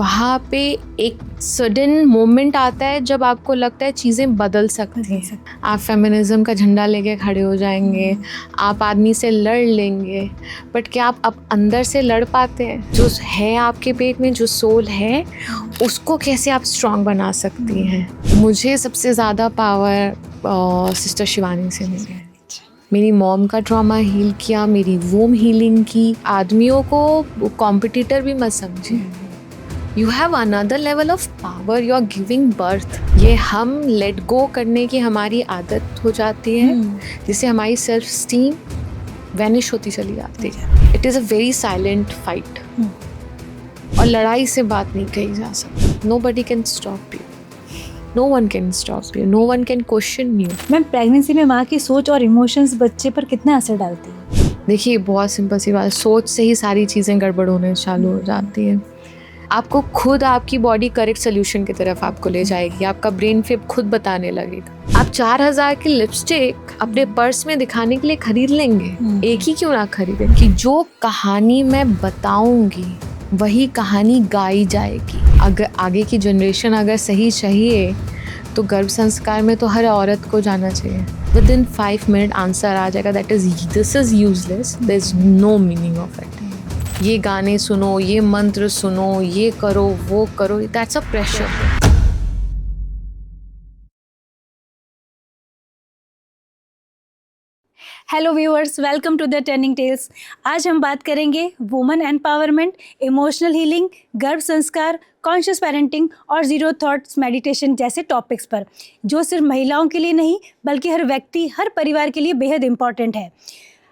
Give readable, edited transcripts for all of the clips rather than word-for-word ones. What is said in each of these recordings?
वहाँ पे एक सडन मोमेंट आता है जब आपको लगता है चीज़ें बदल सकती हैं। आप फेमिनिज्म का झंडा लेके खड़े हो जाएंगे, आप आदमी से लड़ लेंगे, बट क्या आप अब अंदर से लड़ पाते हैं? जो है आपके पेट में, जो सोल है, उसको कैसे आप स्ट्रॉन्ग बना सकती हैं? मुझे सबसे ज़्यादा पावर सिस्टर शिवानी से मिली है। मेरी मॉम का ट्रॉमा हील किया, मेरी वोम हीलिंग की। आदमियों को कॉम्पिटिटर भी मत समझिए। You have another level of power, you are giving birth. ये हम लेट गो करने की हमारी आदत हो जाती है, जिससे हमारी सेल्फ स्टीम वैनिश होती चली जाती है। It is a very silent fight, और लड़ाई से बात नहीं कही जा सकती। Nobody can stop you, no one can stop you, no one can question you. Ma'am, pregnancy में माँ की सोच और इमोशंस बच्चे पर कितना असर डालती है? देखिए, बहुत सिंपल सी बात है, सोच से ही सारी चीज़ें गड़बड़ होने चालू हो जाती है। आपको खुद आपकी बॉडी करेक्ट सोल्यूशन की तरफ आपको ले जाएगी, आपका ब्रेन फिर खुद बताने लगेगा। आप 4000 की लिपस्टिक अपने पर्स में दिखाने के लिए खरीद लेंगे, एक ही क्यों ना खरीदें? कि जो कहानी मैं बताऊंगी वही कहानी गाई जाएगी। अगर आगे की जनरेशन अगर सही चाहिए तो गर्भ संस्कार में तो हर औरत को जाना चाहिए। विदिन 5 मिनट आंसर आ जाएगा, that is this is useless, there is no meaning of it. ये गाने सुनो, ये मंत्र सुनो, ये करो, वो करो, that's a pressure. Hello viewers, welcome to the turning tales. आज हम बात करेंगे वुमेन एम्पावरमेंट, इमोशनल हीलिंग, गर्भ संस्कार, कॉन्शियस पेरेंटिंग और जीरो थॉट्स मेडिटेशन जैसे टॉपिक्स पर, जो सिर्फ महिलाओं के लिए नहीं बल्कि हर व्यक्ति, हर परिवार के लिए बेहद इम्पॉर्टेंट है।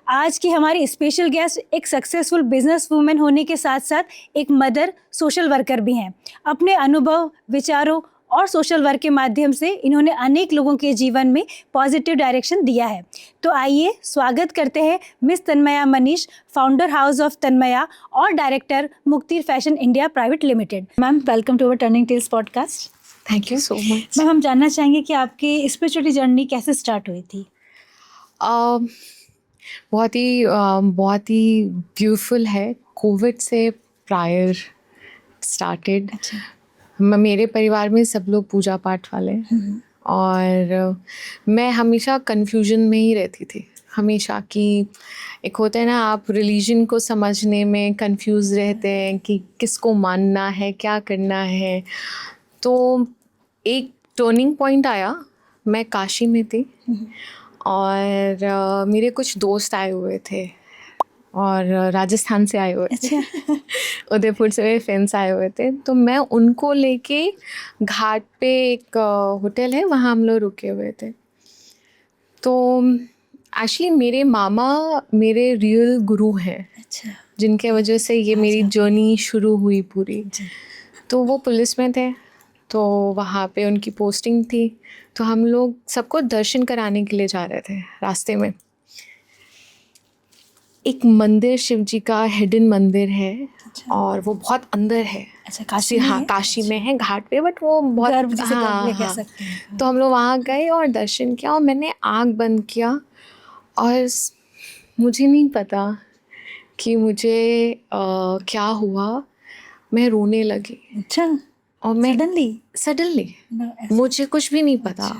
आज की हमारी स्पेशल गेस्ट एक सक्सेसफुल बिजनेस वूमेन होने के साथ साथ एक मदर, सोशल वर्कर भी हैं। अपने अनुभव, विचारों और सोशल वर्क के माध्यम से इन्होंने अनेक लोगों के जीवन में पॉजिटिव डायरेक्शन दिया है। तो आइए स्वागत करते हैं miss Tanmaya Manish, founder house of Tanmaya और director Mukti fashion India private limited. Ma'am, welcome to our turning tales podcast. Thank you so much. Ma'am, हम जानना चाहेंगे कि आपकी स्पिरिचुअलिटी जर्नी कैसे स्टार्ट हुई थी? बहुत ही ब्यूटीफुल है। कोविड से प्रायर स्टार्टेड। मेरे परिवार में सब लोग पूजा पाठ वाले हैं, और मैं हमेशा कन्फ्यूजन में ही रहती थी। हमेशा कि एक होता है ना, आप रिलीजन को समझने में कंफ्यूज रहते हैं कि किसको मानना है, क्या करना है। तो एक टर्निंग पॉइंट आया, मैं काशी में थी और मेरे कुछ दोस्त आए हुए थे, और राजस्थान से आए हुए थे। उदयपुर से मेरे फ्रेंड्स आए हुए थे, तो मैं उनको लेके घाट पे एक होटल है, वहाँ हम लोग रुके हुए थे। तो एक्चुअली मेरे मामा मेरे रियल गुरु हैं, जिनके वजह से ये मेरी जर्नी शुरू हुई पूरी। तो वो पुलिस में थे, तो वहाँ पे उनकी पोस्टिंग थी। तो हम लोग सबको दर्शन कराने के लिए जा रहे थे। रास्ते में एक मंदिर, शिव जी का हिडन मंदिर है, और वो बहुत अंदर है। काशी में? हाँ, काशी में है, घाट पे, बट वो बहुत कह सकते हैं। तो हम लोग वहाँ गए और दर्शन किया, और मैंने आँख बंद किया, और मुझे नहीं पता कि मुझे क्या हुआ, मैं रोने लगी। और मैं सडनली मुझे कुछ भी नहीं पता।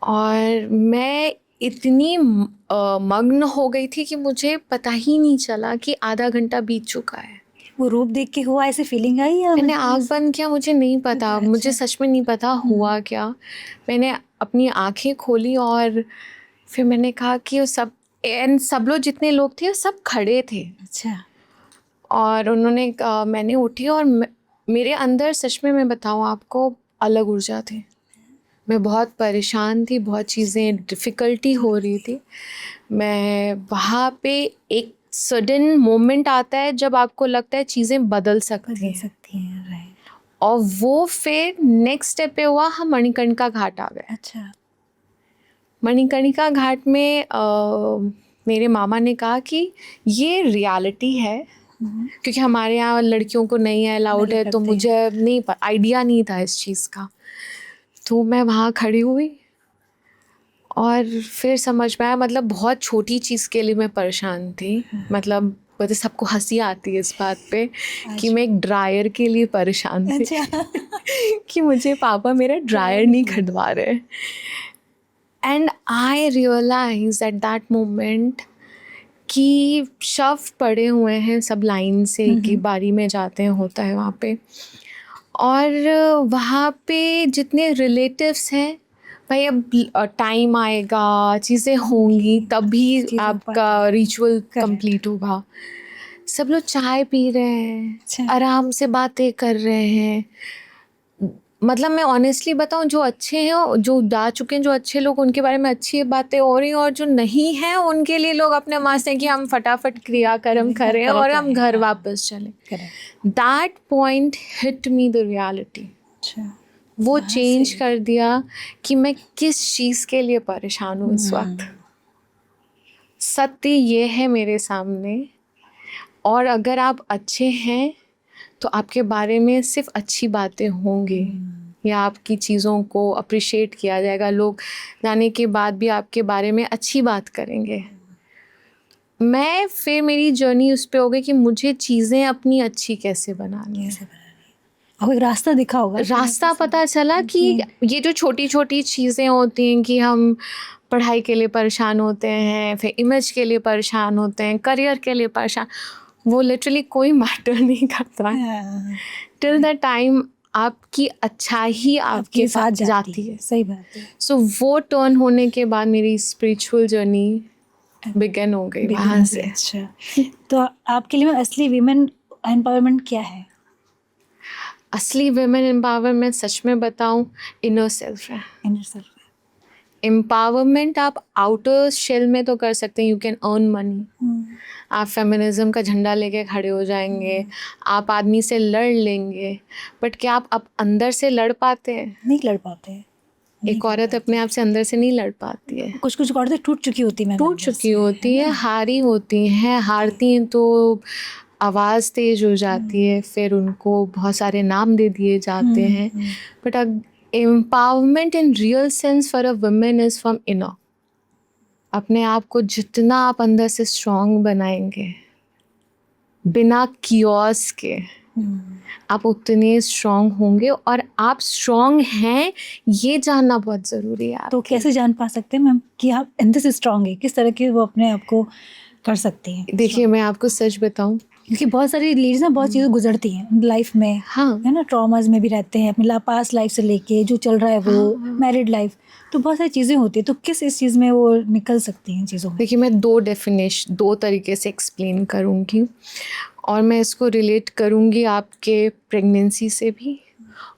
और मैं इतनी मग्न हो गई थी कि मुझे पता ही नहीं चला कि आधा घंटा बीत चुका है। वो रूप देख के हुआ, ऐसे फीलिंग आई या? मैंने आँख बंद किया, मुझे नहीं पता, मुझे सच में नहीं पता हुआ क्या। मैंने अपनी आँखें खोली, और फिर मैंने कहा कि सब लोग, जितने लोग थे, सब खड़े थे। और उन्होंने मैंने उठी, और मेरे अंदर सच में मैं बताऊँ आपको, अलग ऊर्जा थी। मैं बहुत परेशान थी, बहुत चीज़ें डिफ़िकल्टी हो रही थी। मैं वहाँ पे एक सडन मोमेंट आता है जब आपको लगता है चीज़ें बदल सकती हैं। राइट। और वो फिर नेक्स्ट स्टेप पे हुआ, हम मणिकर्णिका घाट आ गए। मणिकर्णिका घाट में मेरे मामा ने कहा कि ये रियलिटी है, क्योंकि हमारे यहाँ लड़कियों को नहीं अलाउड है, तो मुझे नहीं आइडिया नहीं था इस चीज़ का। तो मैं वहाँ खड़ी हुई, और फिर समझ में आया, मतलब बहुत छोटी चीज़ के लिए मैं परेशान थी। मतलब पता है सबको हंसी आती है इस बात पे कि मैं एक ड्रायर के लिए परेशान थी अच्छा कि मुझे पापा मेरा ड्रायर नहीं खरीदवा रहे. And I realise at that moment कि शव पड़े हुए हैं सब लाइन से, एक ही बारी में जाते हैं, होता है वहाँ पे. और वहाँ पे जितने रिलेटिव्स हैं, भाई अब टाइम आएगा, चीज़ें होंगी, तभी चीज़ें आपका रिचुअल Correct. कंप्लीट होगा. सब लोग चाय पी रहे हैं, अच्छा. आराम से बातें कर रहे हैं. मतलब मैं ऑनेस्टली बताऊं, जो अच्छे हैं, जो जा चुके हैं, जो अच्छे लोग, उनके बारे में अच्छी बातें हो रही हैं, और जो नहीं हैं उनके लिए लोग अपने मस्त हैं कि हम फटाफट क्रियाकर्म करें और हम घर वापस चलें. Correct. That point hit me the reality. अच्छा. वो चेंज कर दिया कि मैं किस चीज़ के लिए परेशान हूँ इस वक्त. सत्य ये है मेरे सामने, और अगर आप अच्छे हैं तो आपके बारे में सिर्फ अच्छी बातें होंगी, या आपकी चीज़ों को अप्रिशिएट किया जाएगा. लोग जाने के बाद भी आपके बारे में अच्छी बात करेंगे. मैं फिर मेरी जर्नी उस पे हो गई कि मुझे चीज़ें अपनी अच्छी कैसे बनानी है. और एक रास्ता दिखा होगा. रास्ता पता चला कि ये जो छोटी छोटी चीज़ें होती हैं कि हम पढ़ाई के लिए परेशान होते हैं, फिर इमेज के लिए परेशान होते हैं, करियर के लिए परेशान, वो लिटरली कोई मैटर नहीं करता है टिल द टाइम आपकी अच्छाई आपके साथ जाती है. सही बात है. सो वो टर्न होने के बाद मेरी स्पिरिचुअल जर्नी बिगन हो गई वहाँ से. अच्छा. तो आपके लिए असली वीमेन एम्पावरमेंट क्या है? असली वुमेन एम्पावरमेंट सच में बताऊं, इनर सेल्फ है. Inner self. एम्पावरमेंट आप आउटर शेल में तो कर सकते हैं, यू कैन अर्न मनी, आप फेमिनिज्म का झंडा लेके खड़े हो जाएंगे, आप आदमी से लड़ लेंगे, बट क्या आप अंदर से लड़ पाते हैं? नहीं लड़ पाते. एक औरत अपने आप से अंदर से नहीं लड़ पाती है. कुछ कुछ औरतें टूट चुकी होती हैं. टूट चुकी होती है, हारी होती हैं, हारती हैं तो आवाज़ तेज हो जाती है, फिर उनको बहुत सारे नाम दे दिए जाते हैं. But empowerment in real sense for a women is from inner. अपने आप को जितना आप अंदर से स्ट्रॉन्ग बनाएंगे, बिना कियोस के, आप उतने स्ट्रॉन्ग होंगे. और आप स्ट्रॉन्ग हैं ये जानना बहुत ज़रूरी है. तो कैसे जान पा सकते हैं मैम कि आप अंदर से स्ट्रॉन्ग है? किस तरह के वो अपने आप को कर सकते हैं? देखिए, मैं आपको सच बताऊं, क्योंकि बहुत सारी लेडीज ना बहुत चीज़ें गुजरती हैं लाइफ में. हाँ, है ना, ट्रॉमाज में भी रहते हैं अपनी पास्ट लाइफ से लेके जो चल रहा है वो मैरिड लाइफ, तो बहुत सारी चीज़ें होती है. तो किस इस चीज़ में वो निकल सकती हैं चीज़ों में? देखिए, मैं दो तरीके से एक्सप्लेन करूँगी, और मैं इसको रिलेट करूँगी आपके प्रेगनेंसी से भी.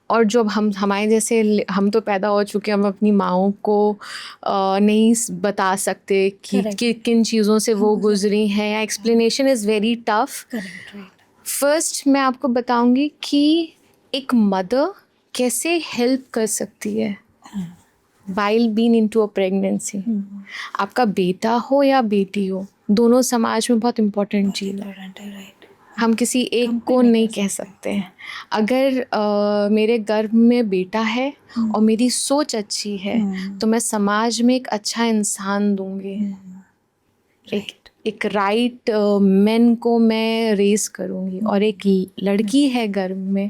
और जब हमारे जैसे हम तो पैदा हो चुके हैं, हम अपनी माँओं को नहीं बता सकते कि किन चीज़ों से वो गुजरी हैं, या explanation is very tough. First मैं आपको बताऊंगी कि एक मदर कैसे हेल्प कर सकती है while been into a pregnancy. आपका बेटा हो या बेटी हो, दोनों समाज में बहुत इम्पोर्टेंट चीज़ है. हम किसी एक को नहीं कह सकते हैं. अगर मेरे गर्भ में बेटा है और मेरी सोच अच्छी है, तो मैं समाज में एक अच्छा इंसान दूंगी. एक राइट मेन को मैं रेस करूंगी. और एक लड़की है गर्भ में,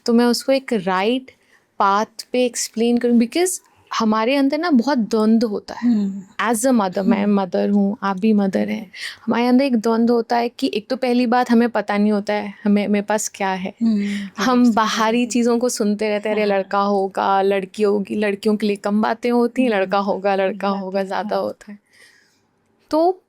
तो मैं उसको एक राइट पाथ पे एक्सप्लेन करूँ. बिकॉज हमारे अंदर ना बहुत द्वंद्व होता है. एज अ मदर, मैं मदर हूँ, आप भी मदर हैं, हमारे अंदर एक द्वंद्व होता है कि एक तो पहली बात हमें पता नहीं होता है मेरे पास क्या है. हम बाहरी चीज़ों को सुनते रहते हैं, अरे लड़का होगा, लड़की होगी, लड़कियों के लिए कम बातें होती हैं, लड़का होगा ज़्यादा होता है. तो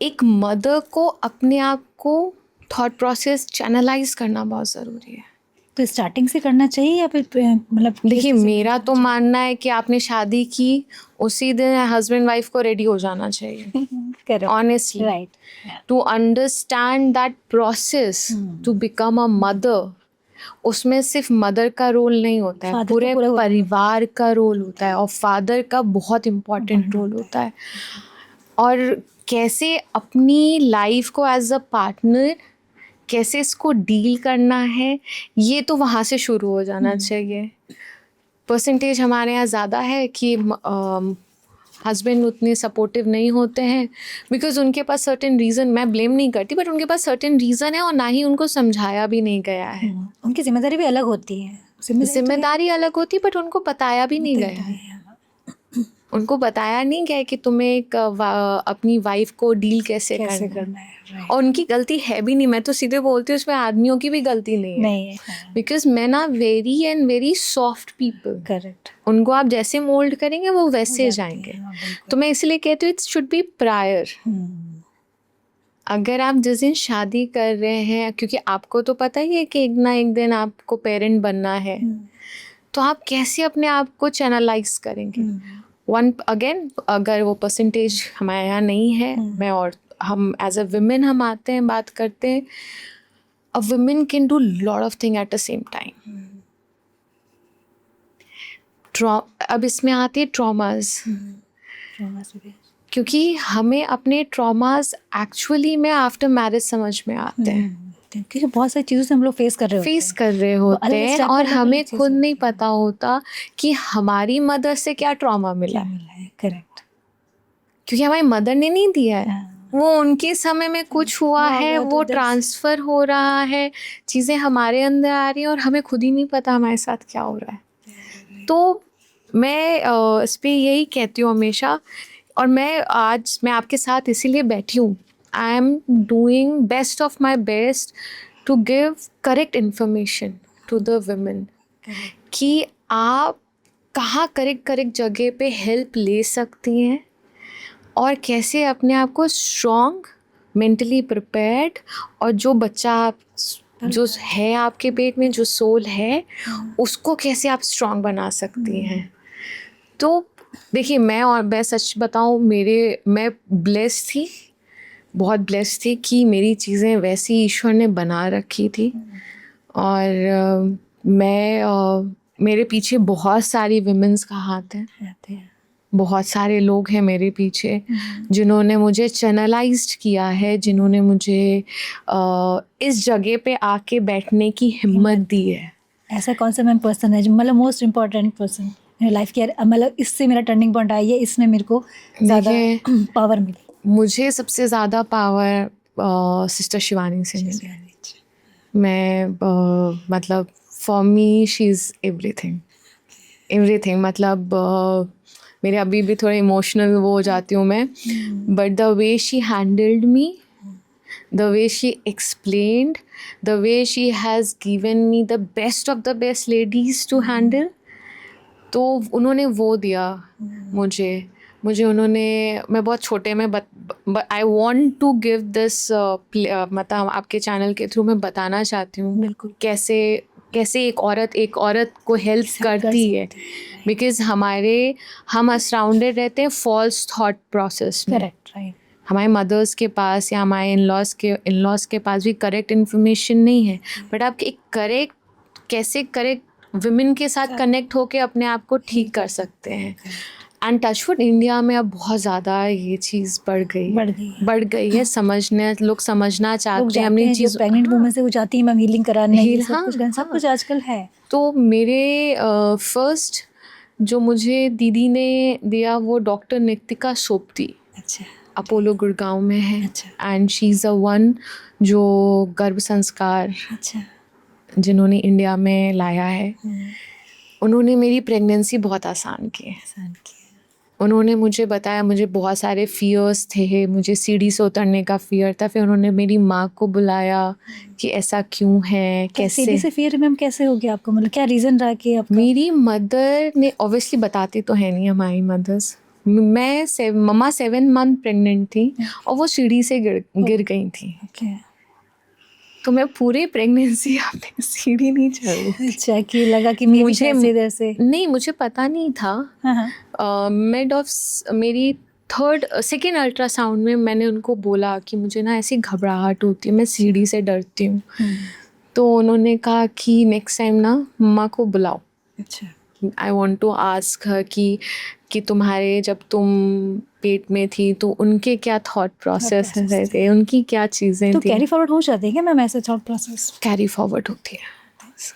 एक मदर को अपने आप को थॉट प्रोसेस चैनलाइज करना बहुत ज़रूरी है. तो स्टार्टिंग से करना चाहिए या फिर मतलब? देखिए, मेरा तो मानना है कि आपने शादी की उसी दिन हस्बैंड वाइफ को रेडी हो जाना चाहिए. Honestly, right, to understand that process to become a mother. उसमें सिर्फ मदर का रोल नहीं होता है, पूरे परिवार का रोल होता है, और फादर का बहुत इम्पोर्टेंट रोल होता है. और कैसे अपनी लाइफ को एज अ पार्टनर कैसे इसको डील करना है, ये तो वहाँ से शुरू हो जाना चाहिए. परसेंटेज हमारे यहाँ ज़्यादा है कि हस्बैंड उतने सपोर्टिव नहीं होते हैं, बिकॉज उनके पास सर्टेन रीज़न, मैं ब्लेम नहीं करती बट उनके पास सर्टेन रीज़न है और ना ही उनको समझाया भी नहीं गया है। उनकी जिम्मेदारी भी अलग होती है, जिम्मेदारी अलग होती बट उनको बताया भी नहीं गया है। उनको बताया नहीं गया कि तुम्हें एक अपनी वाइफ को डील कैसे करना है। right. और उनकी गलती है भी नहीं, मैं तो सीधे बोलती हूँ उसमें आदमियों की भी गलती नहीं है, नहीं है। Because men are very and very soft people। Correct. उनको आप जैसे मोल्ड करेंगे वो वैसे जाएंगे। तो मैं इसलिए कहती हूँ इट शुड बी प्रायर। अगर आप जिस दिन शादी कर रहे हैं, क्योंकि आपको तो पता ही है कि एक ना एक दिन आपको पेरेंट बनना है, तो आप कैसे अपने आप को चैनलाइज करेंगे। अगेन अगर वो परसेंटेज हमारे यहाँ नहीं है, मैं और हम एज अ वुमेन हम आते हैं, बात करते हैं, a women can do lot of thing at the same time. अब इसमें आते हैं ट्रॉमास, क्योंकि हमें अपने ट्रॉमास एक्चुअली में आफ्टर मैरिज समझ में आते हैं, क्योंकि बहुत सारी चीज़ों से हम लोग फेस कर रहे होते हैं और हमें खुद नहीं पता होता कि हमारी मदर से क्या ट्रॉमा मिला है। करेक्ट। क्योंकि हमारी मदर ने नहीं दिया है, वो उनके समय में कुछ हुआ है, वो ट्रांसफ़र हो रहा है, चीज़ें हमारे अंदर आ रही हैं और हमें खुद ही नहीं पता हमारे साथ क्या हो रहा है। तो मैं इस पर यही कहती हूँ हमेशा, और मैं आपके साथ इसीलिए बैठी हूँ। I am doing best of my best to give correct information to the women कि आप कहाँ करेक्ट जगह पे हेल्प ले सकती हैं और कैसे अपने आप को स्ट्रॉन्ग, मेंटली प्रिपेयर्ड, और जो बच्चा आप जो है आपके पेट में, जो सोल है, उसको कैसे आप स्ट्रॉन्ग बना सकती हैं। तो देखिए, मैं सच बताऊँ, मैं ब्लेस्ड थी, बहुत ब्लेस्ड थी कि मेरी चीज़ें वैसी ईश्वर ने बना रखी थी। और मेरे पीछे बहुत सारी विमेंस का हाथ है, बहुत सारे लोग हैं मेरे पीछे जिन्होंने मुझे चैनलाइज्ड किया है, जिन्होंने मुझे इस जगह पे आके बैठने की हिम्मत दी है। ऐसा कौन सा मैम पर्सन है जो मतलब मोस्ट इम्पॉर्टेंट पर्सन मेरी लाइफ की, मतलब इससे मेरा टर्निंग पॉइंट आई है, इसमें मेरे को ज़्यादा पावर मिली? मुझे सबसे ज़्यादा पावर सिस्टर शिवानी से मिली। मैं मतलब for me she is everything. मतलब मेरे अभी भी थोड़ा इमोशनल वो हो जाती हूँ मैं, but the way she handled me, the way she explained, the way she has given me the best of the best ladies to handle, तो उन्होंने वो दिया मुझे उन्होंने, मैं बहुत छोटे में I want to give this, मतलब आपके चैनल के थ्रू मैं बताना चाहती हूँ बिल्कुल कैसे एक औरत को हेल्प करती है, बिकॉज हम सराउंडेड रहते हैं फॉल्स थॉट प्रोसेस में। Correct, right. हमारे मदर्स के पास या हमारे इन-लॉज के पास भी करेक्ट इन्फॉर्मेशन नहीं है, बट आप एक करेक्ट विमेन के साथ कनेक्ट होके अपने आप को ठीक कर सकते हैं। एंड टचवुड इंडिया में अब बहुत ज़्यादा ये चीज़ बढ़ गई है, लोग समझना चाहते हैं अपनी चीज़। प्रेग्नेंट वुमेन से वो जाती है मैम हीलिंग कराने, सब कुछ आजकल है। तो मेरे फर्स्ट जो मुझे दीदी ने दिया वो डॉक्टर नितिका सोपती, अच्छा, अपोलो गुड़गांव में है, and she is a one जो गर्भ संस्कार जिन्होंने इंडिया में लाया है। उन्होंने मेरी प्रेगनेंसी बहुत आसान की है। उन्होंने मुझे बताया, मुझे बहुत सारे फियर्स थे, मुझे सीढ़ी से उतरने का फियर था, फिर उन्होंने मेरी माँ को बुलाया कि ऐसा क्यों है, कैसे सीढ़ी से फियर मैम कैसे हो गया आपको, मतलब क्या रीज़न रहा कि आपका? मेरी मदर ने ऑब्वियसली बताती तो है नहीं हमारी मदर्स, मम्मा 7 मंथ प्रेग्नेंट थी और वो सीढ़ी से गिर गई थी। तो मैं पूरी प्रेगनेंसी अपनी सीढ़ी नहीं चढ़ी। अच्छा, कि लगा कि मुझे पता नहीं था। मिड ऑफ मेरी सेकेंड अल्ट्रासाउंड में मैंने उनको बोला कि मुझे ना ऐसी घबराहट होती है, मैं सीढ़ी से डरती हूँ। तो उन्होंने कहा कि नेक्स्ट टाइम ना मम्मा को बुलाओ। अच्छा, I want to ask her कि तुम्हारे जब तुम पेट में थी तो उनके क्या थॉट प्रोसेस थे, उनकी क्या चीज़ें थी। तो कैरी फॉरवर्ड हो जाती है क्या मैम ऐसे थॉट प्रोसेस? कैरी फॉरवर्ड होती है,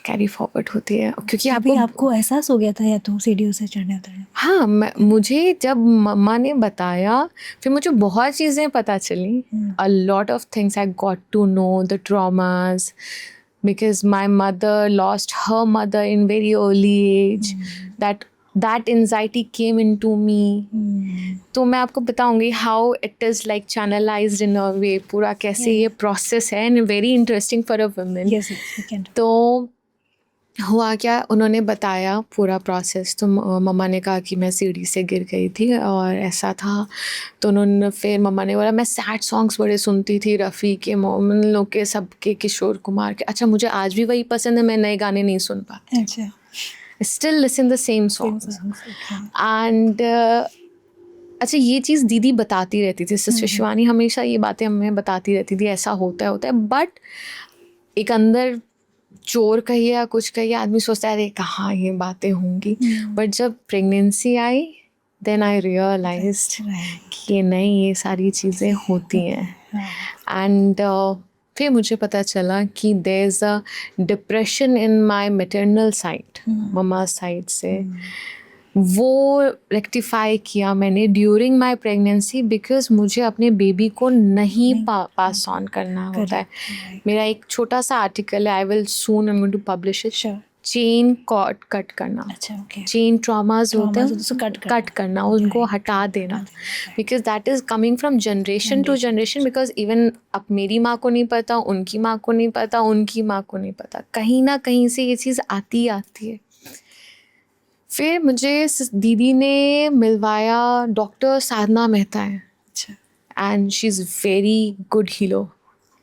कैरी फॉरवर्ड होती है, क्योंकि अभी आपको आपको एहसास हो गया था या तो सीढ़ियों से चढ़ने उतरने? हाँ, मुझे जब मम्मा ने बताया फिर मुझे बहुत चीज़ें पता चली. A lot of things I got to know the traumas, because my mother lost her mother in very early age. That anxiety came into me. तो मैं आपको बताऊंगी how it is like channelized in a way, पूरा कैसे ये process है, and very interesting for a woman. Yes, you can. तो हुआ क्या, उन्होंने बताया पूरा प्रोसेस. तो मम्मा ने कहा कि मैं सीढ़ी से गिर गई थी और ऐसा था. तो उन्होंने फिर मम्मा ने बोला मैं सैड सॉन्ग्स बड़े सुनती थी, रफ़ी के, मोमिन लोग के, सबके, किशोर कुमार के. अच्छा, मुझे आज भी वही पसंद है, मैं नए गाने नहीं सुन पाती. अच्छा. Still listen the same songs. And अच्छा, ये चीज़ दीदी बताती रहती थी, सिस्टर शिवानी हमेशा ये बातें हमें बताती रहती थी, ऐसा होता है. बट एक अंदर चोर कहिए या कुछ कहिए, आदमी सोचता है अरे कहाँ ये बातें होंगी. बट जब प्रेगनेंसी आई, देन आई रियलाइज्ड कि नहीं, ये सारी चीज़ें होती हैं. एंड फिर मुझे पता चला कि there is a depression in my maternal side, मम्मा साइड से. वो रेक्टिफाई किया मैंने ड्यूरिंग माय प्रेगनेंसी, बिकॉज मुझे अपने बेबी को नहीं पास ऑन करना होता है. मेरा एक छोटा सा आर्टिकल है, I will soon, I am going to publish it. Chain cord cut करना. अच्छा, ओके. चेन ट्रॉमाज होते हैं, उसको कट करना, उनको हटा देना, because that is coming from generation to generation. Because even अब मेरी माँ को नहीं पता, उनकी माँ को नहीं पता, उनकी माँ को नहीं पता, कहीं ना कहीं से ये चीज़ आती ही आती है. फिर मुझे दीदी ने मिलवाया, डॉक्टर साधना मेहता है. अच्छा. And she is very good healer.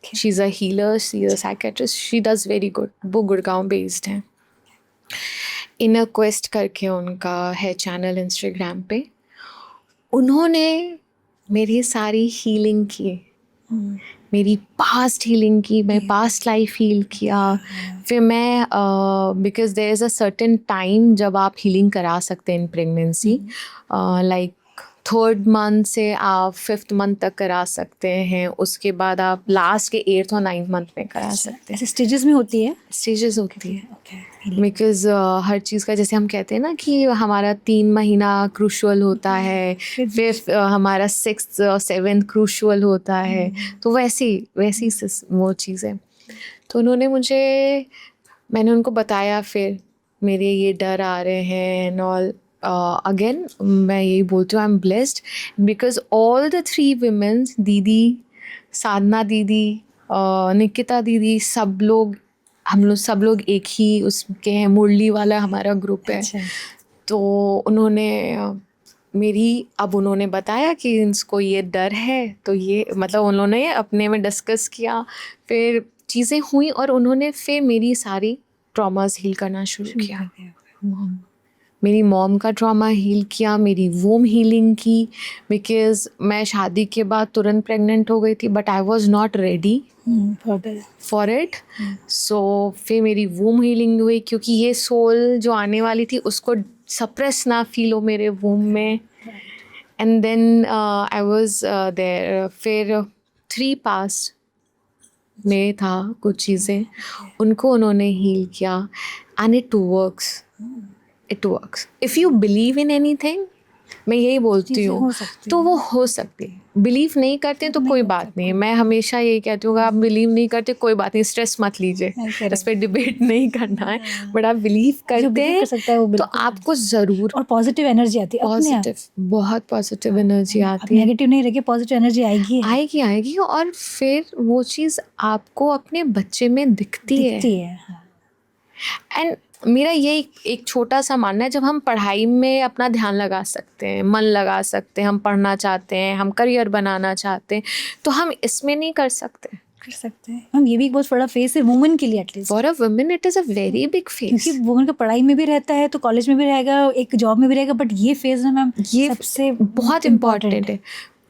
She is a healer, she is a psychiatrist, she does very good. वो गुड़गांव बेस्ड हैं. इनर क्वेस्ट करके उनका है चैनल इंस्टाग्राम पे. उन्होंने मेरी सारी हीलिंग की, मेरी पास्ट हीलिंग की, मैं पास्ट लाइफ हील किया. फिर मैं because there is a certain time जब आप हीलिंग करा सकते हैं in pregnancy, like 3rd month से आप 5th मंथ तक करा सकते हैं. उसके बाद आप लास्ट के 8th और 9th मंथ में करा सकते हैं. ऐसे स्टेजेस में होती है? स्टेजेस होती है, ओके. बिकॉज हर चीज़ का, जैसे हम कहते हैं ना कि हमारा 3 महीना क्रूशल होता है, फिर हमारा 6th और 7th क्रूशल होता है. तो वैसी वो चीज़ है. तो मैंने उनको बताया, फिर मेरे ये डर आ रहे हैं एंड ऑल. अगेन मैं यही बोलती हूँ, I am blessed because all the 3 women, दीदी, साधना दीदी, निकिता दीदी, हम लोग सब लोग एक ही उसके हैं. मुरली वाला हमारा ग्रुप है. अच्छा. तो उन्होंने उन्होंने बताया कि इसको ये डर है, तो ये मतलब उन्होंने अपने में डिस्कस किया, फिर चीज़ें हुई और उन्होंने फिर मेरी सारी ट्रॉमास हील करना शुरू किया. मेरी मॉम का ट्रॉमा हील किया, मेरी वोम हीलिंग की, बिकॉज मैं शादी के बाद तुरंत प्रेग्नेंट हो गई थी, but I was not ready for it. So फिर मेरी वोम हीलिंग हुई, क्योंकि ये सोल जो आने वाली थी उसको सप्रेस ना फील हो मेरे वोम में. And then I was there. फिर 3 पास्ट में था कुछ चीज़ें, उनको उन्होंने हील किया. And it works if you believe in anything. मैं यही बोलती हूँ, तो वो हो सकती है. बिलीव नहीं करते तो कोई बात नहीं है. मैं हमेशा यही कहती हूँ, आप बिलीव नहीं करते कोई बात नहीं, स्ट्रेस मत लीजिए, इस पर डिबेट नहीं करना है. बट आप बिलीव करते हैं तो आपको ज़रूर, और पॉजिटिव एनर्जी आती है, पॉजिटिव, बहुत पॉजिटिव एनर्जी आती है. नेगेटिव नहीं रह के पॉजिटिव एनर्जी आएगी और फिर वो चीज़ आपको अपने बच्चे में दिखती है. एंड मेरा ये एक छोटा सा मानना है, जब हम पढ़ाई में अपना ध्यान लगा सकते हैं, मन लगा सकते हैं, हम पढ़ना चाहते हैं, हम करियर बनाना चाहते हैं, तो हम इसमें नहीं कर सकते हैं. हम ये भी एक बहुत बड़ा फेस है वुमेन के लिए, at least for a women it is a very big face. क्योंकि वुमेन का पढ़ाई में भी रहता है, तो कॉलेज में भी रहेगा, एक जॉब में भी रहेगा, बट ये फेज ना मैम, ये सबसे बहुत इम्पॉर्टेंट है.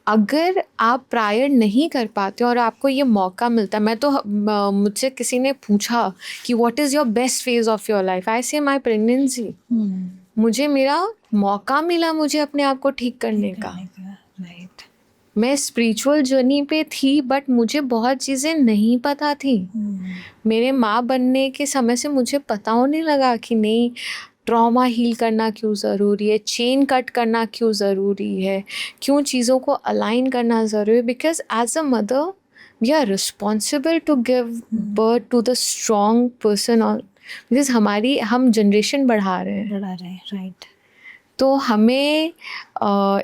अगर आप प्रायर नहीं कर पाते और आपको ये मौका मिलता है, मैं तो मुझसे किसी ने पूछा कि what is your best phase of your life, I say my pregnancy. मुझे मेरा मौका मिला, मुझे अपने आप को ठीक करने का. राइट. मैं स्पिरिचुअल जर्नी पे थी, बट मुझे बहुत चीज़ें नहीं पता थी। मेरे माँ बनने के समय से मुझे पता होने लगा कि नहीं, ट्रॉमा हील करना क्यों ज़रूरी है, चेन कट करना क्यों ज़रूरी है, क्यों चीज़ों को अलाइन करना ज़रूरी है। Because as a mother we are responsible to give birth to the strong person, और बिकॉज हम जनरेशन बढ़ा रहे हैं, राइट। तो हमें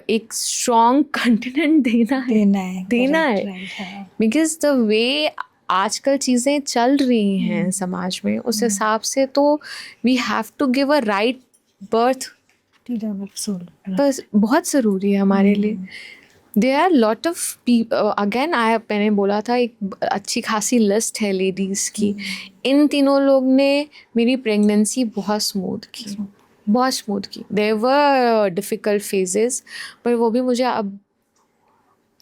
एक स्ट्रॉन्ग कंटिनेंट देना है। राइट। बिकॉज द वे आजकल चीज़ें चल रही हैं समाज में, उस हिसाब से तो we have to give a right birth, बस बहुत ज़रूरी है हमारे लिए। There are lot of again मैंने बोला था एक अच्छी खासी लिस्ट है लेडीज़ की। इन तीनों लोग ने मेरी प्रेगनेंसी बहुत स्मूथ की। देयर वर डिफ़िकल्ट फेजेस, पर वो भी मुझे अब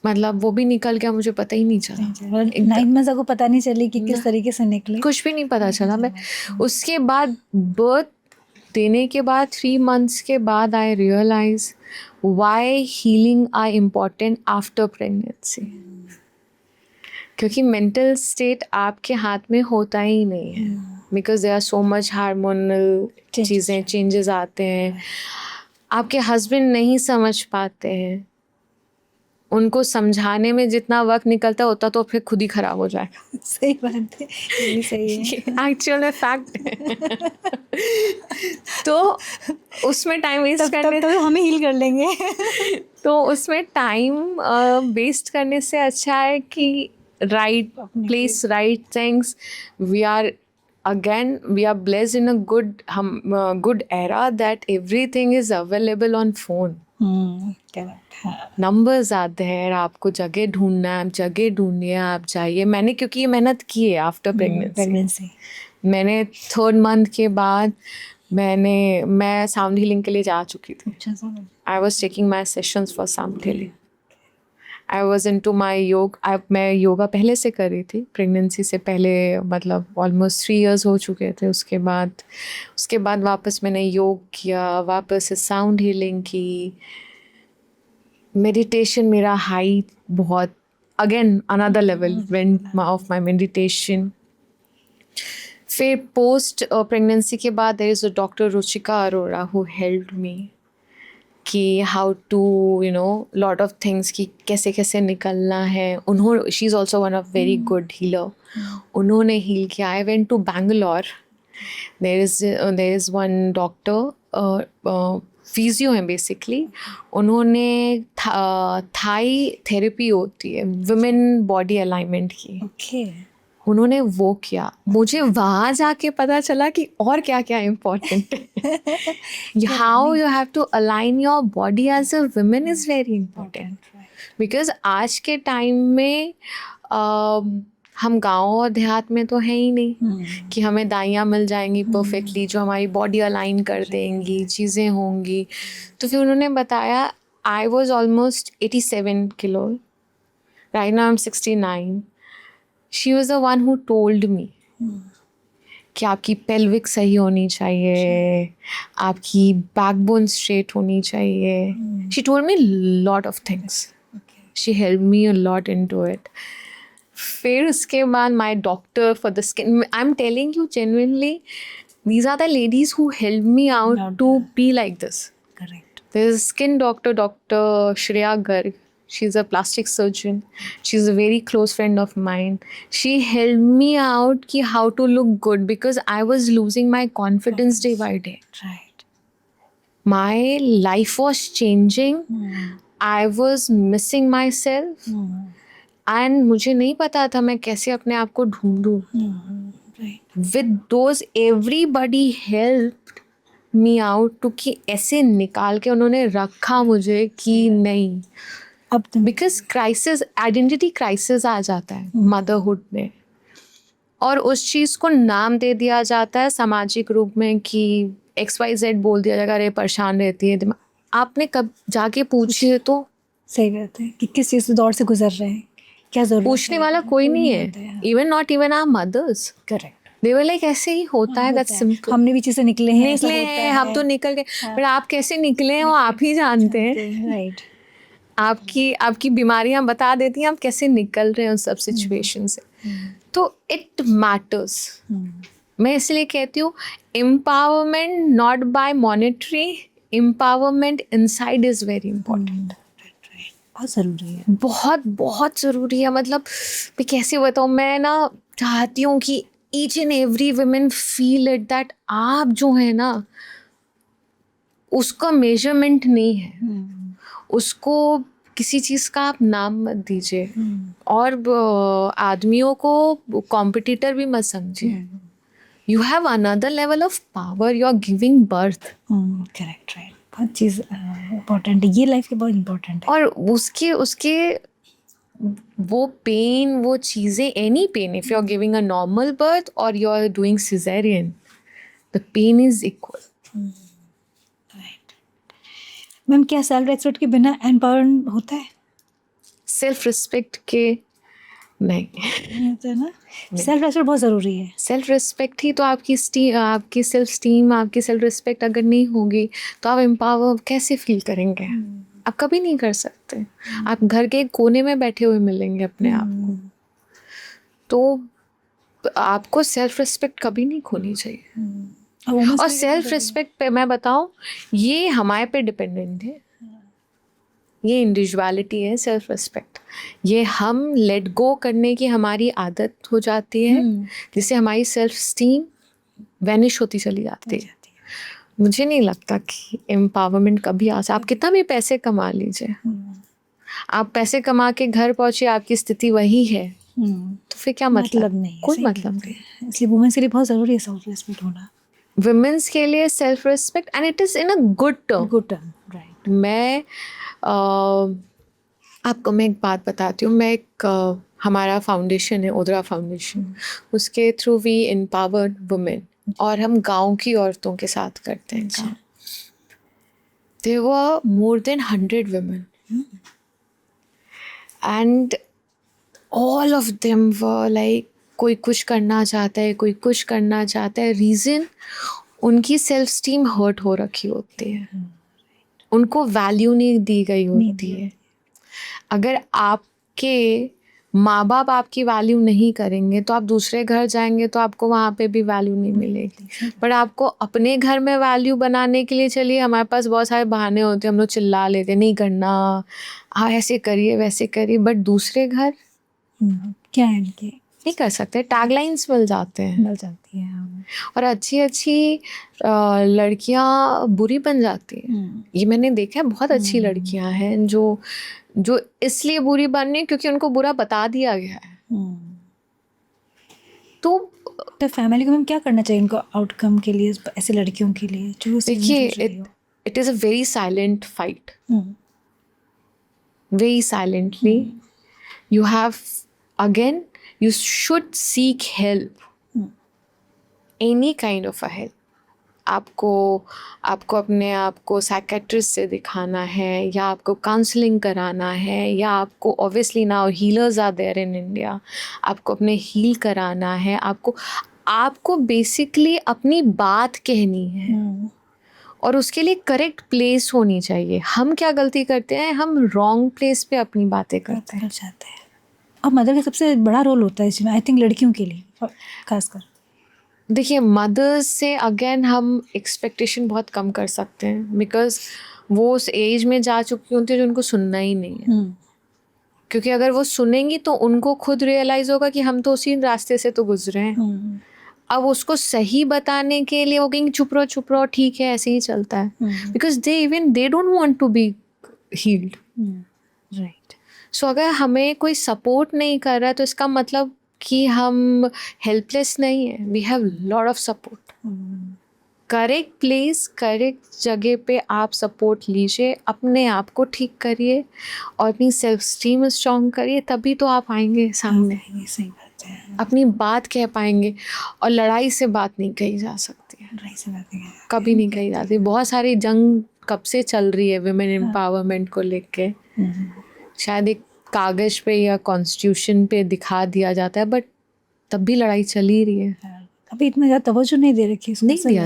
मतलब वो भी निकल गया, मुझे पता ही नहीं चला। 9 मंथ्स आपको पता नहीं चली कि किस तरीके से निकले? कुछ भी नहीं पता चला। मैं उसके बाद बर्थ देने के बाद 3 मंथ्स के बाद I realise why healing are important after pregnancy. क्योंकि मेंटल स्टेट आपके हाथ में होता ही नहीं है, because there are so much hormonal चीज़ें, चेंजेस आते हैं। आपके हस्बैंड नहीं समझ पाते हैं, उनको समझाने में जितना वक्त निकलता होता तो फिर खुद ही खराब हो जाएगा। सही बात है, ये भी सही है। एक्चुअल में फैक्ट है। तो उसमें टाइम वेस्ट करने, तब हम ही हील कर लेंगे। तो उसमें टाइम वेस्ट करने से अच्छा है कि right place, right things. We are blessed in a good era that everything is available on phone. Correct. Numbers आते हैं, आपको जगह ढूंढना है, आप जगह ढूंढिए, आप जाइए। मैंने क्योंकि ये मेहनत की है आफ्टर प्रेगनेंसी। मैंने 3rd मंथ के बाद मैं साउंड हीलिंग के लिए जा चुकी थी। I was taking my sessions for sound healing. I was in my yoga योग। मैं योगा पहले से कर रही थी, प्रेगनेंसी से पहले, मतलब ऑलमोस्ट 3 years हो चुके थे। उसके बाद वापस मैंने योग किया, वापस से साउंड हीलिंग की, मेडिटेशन मेरा हाई बहुत, again another level went of my meditation. फिर पोस्ट प्रेगनेंसी के बाद there is a doctor Ruchika Arora who helped me कि how to lot of things, कि कैसे कैसे निकलना है। She is also one of very good healer. उन्होंने हील किया। I went to Bangalore. There is one doctor, physio हैं बेसिकली। उन्होंने थाई थेरेपी होती है वुमेन बॉडी अलाइनमेंट की, उन्होंने वो किया। मुझे वहाँ जाके पता चला कि और क्या क्या इम्पोर्टेंट है। How you have to align your body as a women is very important. Because आज के टाइम में हम गाँव और देहात में तो है ही नहीं कि हमें दाइयाँ मिल जाएंगी परफेक्टली जो हमारी बॉडी अलाइन कर देंगी, चीज़ें होंगी। तो फिर उन्होंने बताया, I was almost 87 kilo, right now I am 69। She was the one who told me कि आपकी पेल्विक सही होनी चाहिए, आपकी बैकबोन स्ट्रेट होनी चाहिए। She told me lot of things, she help me a lot into it. फिर उसके बाद माई doctor for the skin, I am telling you genuinely, these are the ladies who helped me out to be like this. Correct. There's a skin doctor, Dr. Shreya Garg. She's a plastic surgeon. She's a very close friend of mine. She helped me out ki how to look good, because I was losing my confidence day by day. Right. My life was changing. I was missing myself. And मुझे नहीं पता था मैं कैसे अपने आप को ढूंढूं। With those everybody helped me out to कि ऐसे निकाल के उन्होंने रखा मुझे कि नहीं, अब बिकॉज क्राइसिस, आइडेंटिटी क्राइसिस आ जाता है मदरहुड में, और उस चीज़ को नाम दे दिया जाता है सामाजिक रूप में कि XYZ बोल दिया जाएगा, अरे परेशान रहती है। आपने कब जाके पूछिए तो सही बात है कि किस चीज़ दौर से गुजर रहे हैं, क्या जरूरत पूछने वाला कोई नहीं है। Even not even our mothers. Correct. They were like ऐसे ही होता है, that's simple. हम पीछे से निकले हैं, हम तो निकल गए, पर आप कैसे निकले हैं वो आप ही जानते हैं। राइट। आपकी आपकी बीमारियां बता देती हैं आप कैसे निकल रहे हैं उन सब सिचुएशन से। तो इट मैटर्स। मैं इसलिए कहती हूँ empowerment not by monetary, empowerment inside is very important. बहुत ज़रूरी है। बहुत बहुत ज़रूरी है। मतलब मैं कैसे बताऊँ, मैं ना चाहती हूँ कि each and every women feel it that आप जो है ना उसका मेजरमेंट नहीं है, उसको किसी चीज़ का आप नाम मत दीजिए और आदमियों को कॉम्पिटिटर भी मत समझिए। You have another level of power, you are giving birth. Correct, right. बहुत चीज़ इम्पोर्टेंट है, ये लाइफ के बहुत इम्पोर्टेंट है। और उसके उसके वो पेन, वो चीज़ें, any pain, if you are giving a normal birth और you are doing caesarean, the pain is equal. Right ma'am, क्या सेल्फ रेस्पेक्ट के बिना एम्पावरमेंट होता है? सेल्फ रिस्पेक्ट के नहीं होता है ना, सेल्फ रेस्पेक्ट बहुत ज़रूरी है। सेल्फ रिस्पेक्ट ही तो आपकी आपकी सेल्फ स्टीम, आपकी सेल्फ रिस्पेक्ट अगर नहीं होगी तो आप एम्पावर कैसे फील करेंगे? आप कभी नहीं कर सकते। आप घर के एक कोने में बैठे हुए मिलेंगे अपने आप को। तो आपको सेल्फ रिस्पेक्ट कभी नहीं खोनी चाहिए। और सेल्फ रिस्पेक्ट पे मैं बताऊं, ये हमारे पे डिपेंडेंट है, ये इंडिविजुअलिटी है। सेल्फ रिस्पेक्ट ये हम लेट गो करने की हमारी आदत हो जाती है, जिससे हमारी सेल्फ स्टीम वैनिश होती चली जाती है। मुझे नहीं लगता कि एम्पावरमेंट कभी आ सकता। आप कितना भी पैसे कमा लीजिए, आप पैसे कमा के घर पहुंचे, आपकी स्थिति वही है, तो फिर क्या मतलब नहीं, कोई मतलब नहीं। इसलिए वुमेन्स के लिए बहुत ज़रूरी है सेल्फ रिस्पेक्ट होना। वुमेन्स के लिए self respect and it is in a good term. Right. मैं आपको मैं एक बात बताती हूँ। मैं एक हमारा फाउंडेशन है, ओदरा फाउंडेशन, उसके थ्रू वी एम्पावर्ड वुमेन, और हम गांव की औरतों के साथ करते हैं काम। There were more than 100 women and all of them were like कोई कुछ करना चाहता है, कोई कुछ करना चाहता है। रीज़न उनकी सेल्फ स्टीम हर्ट हो रखी होती है, उनको वैल्यू नहीं दी गई होती है। अगर आपके माँ बाप आपकी वैल्यू नहीं करेंगे तो आप दूसरे घर जाएंगे तो आपको वहाँ पे भी वैल्यू नहीं मिलेगी। पर आपको अपने घर में वैल्यू बनाने के लिए, चलिए हमारे पास बहुत सारे बहाने होते हैं, हम लोग चिल्ला लेते, नहीं करना, हाँ ऐसे करिए वैसे करिए, बट दूसरे घर क्या है इनके, नहीं कर सकते। टैगलाइंस मिल जाते हैं, मिल जाती है, और अच्छी अच्छी लड़कियां बुरी बन जाती हैं। ये मैंने देखा है, बहुत अच्छी लड़कियां हैं जो इसलिए बुरी बन रही क्योंकि उनको बुरा बता दिया गया है। तो फैमिली को मैम क्या करना चाहिए इनको आउटकम के लिए, ऐसे लड़कियों के लिए जो देखिए, it is a very silent fight, very silently. You have again you should seek help, any kind of a help. आपको अपने आप को साइकेट्रिस्ट से दिखाना है, या आपको काउंसलिंग कराना है, या आपको obviously now healers are there in India, आपको अपने हील कराना है। आपको बेसिकली अपनी बात कहनी है, और उसके लिए करेक्ट प्लेस होनी चाहिए। हम क्या गलती करते हैं, हम रॉन्ग प्लेस पे अपनी बातें करते हैं। और मदर का सबसे बड़ा रोल होता है इसमें, आई थिंक लड़कियों के लिए खासकर। देखिए, मदर्स से अगेन हम एक्सपेक्टेशन बहुत कम कर सकते हैं, बिकॉज वो उस एज में जा चुकी होती है जो उनको सुनना ही नहीं है। क्योंकि अगर वो सुनेंगी तो उनको खुद रियलाइज़ होगा कि हम तो उसी रास्ते से तो गुजरे हैं। अब उसको सही बताने के लिए वो कहेंगे चुप रहो ठीक है, ऐसे ही चलता है, because they don't want to be healed. Right. So अगर हमें कोई सपोर्ट नहीं कर रहा है तो इसका मतलब कि हम हेल्पलेस नहीं है। We have lot of support. Correct place, correct जगह पे आप सपोर्ट लीजिए, अपने आप को ठीक करिए और अपनी सेल्फ स्टीम स्ट्रॉन्ग करिए, तभी तो आप आएंगे सामने। सही बात है। अपनी बात कह पाएंगे। और लड़ाई से बात नहीं कही जा सकती है, लड़ाई से बात नहीं कभी नहीं कही जाती। बहुत सारी जंग कब से चल रही है वुमेन एम्पावरमेंट को लेके। शायद एक कागज़ पे या कॉन्स्टिट्यूशन पे दिखा दिया जाता है, बट तब भी लड़ाई चल ही रही है। अभी इतना ज़्यादा तवज्जो नहीं दे रखी, नहीं दिया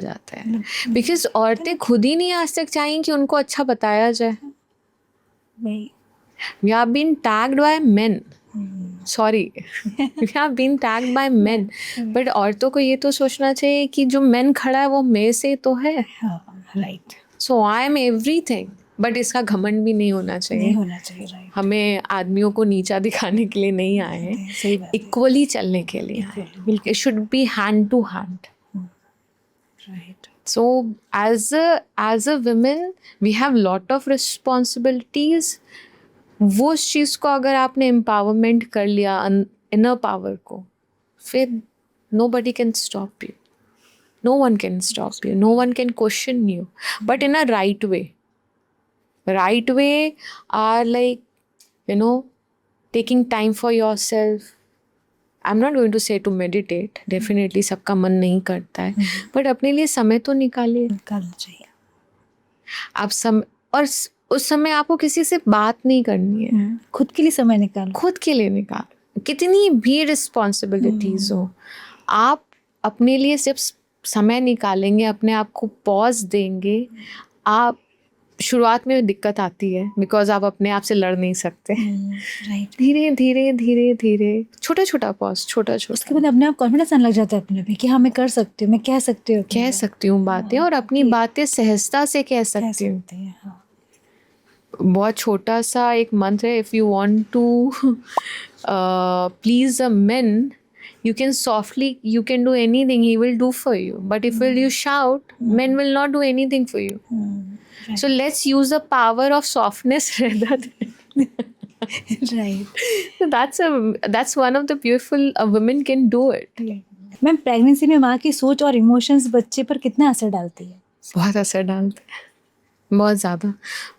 जाता है बिकॉज औरतें खुद ही नहीं आज तक चाहें कि उनको अच्छा बताया जाए। वही We are being tagged by men. Sorry, we are being tagged by men. But औरतों को ये तो सोचना चाहिए कि जो men खड़ा है वो मैं से तो है. हाँ right, So I am everything. But इसका घमंड भी नहीं होना नहीं चाहिए. होना चाहिए, राइट, हमें आदमियों को नीचा दिखाने के लिए नहीं आए हैं. सही बात है, इक्वली चलने के लिए आए हैं. बिल्कुल, It should be hand to hand. Right, So as a women, we have lot of responsibilities. वो उस चीज़ को अगर आपने empowerment कर लिया inner power को, फिर nobody can stop you. No one can stop you. No one can question you. But in a right way. Right way are like, taking time for yourself. I'm not going to say to meditate. Definitely सबका मन नहीं करता है. But अपने लिए समय तो निकालिए. निकालना चाहिए. आप और उस समय आपको किसी से बात नहीं करनी है. खुद के लिए समय निकालो. खुद के लिए निकाल. कितनी भी रिस्पॉन्सिबिलिटीज हो, आप अपने लिए सिर्फ समय निकालेंगे, अपने आप को पॉज देंगे. आप शुरुआत में दिक्कत आती है बिकॉज आप अपने आप से लड़ नहीं सकते. राइट, धीरे धीरे धीरे धीरे छोटा छोटा पॉज, छोटा उसके छोटा बाद अपने आप कॉन्फिडेंस आने लग जाता है अपने पे कि हाँ मैं कर सकती हूँ, मैं कह सकती हूँ, कह सकती हूँ बातें और अपनी बातें सहजता से कह कह सकती हूँ. सकते हैं. हाँ, बहुत छोटा सा एक मंत्र है. If you want to please a man, you can softly, you can do anything, he will do for you. But if you shout, men will not do anything for you. right. So let's use the power of softness rather than right. so that's one of the beautiful women can do it. Ma'am, pregnancy में माँ की सोच और emotions बच्चे पर कितना असर डालती है? बहुत असर डालते हैं, बहुत ज़्यादा.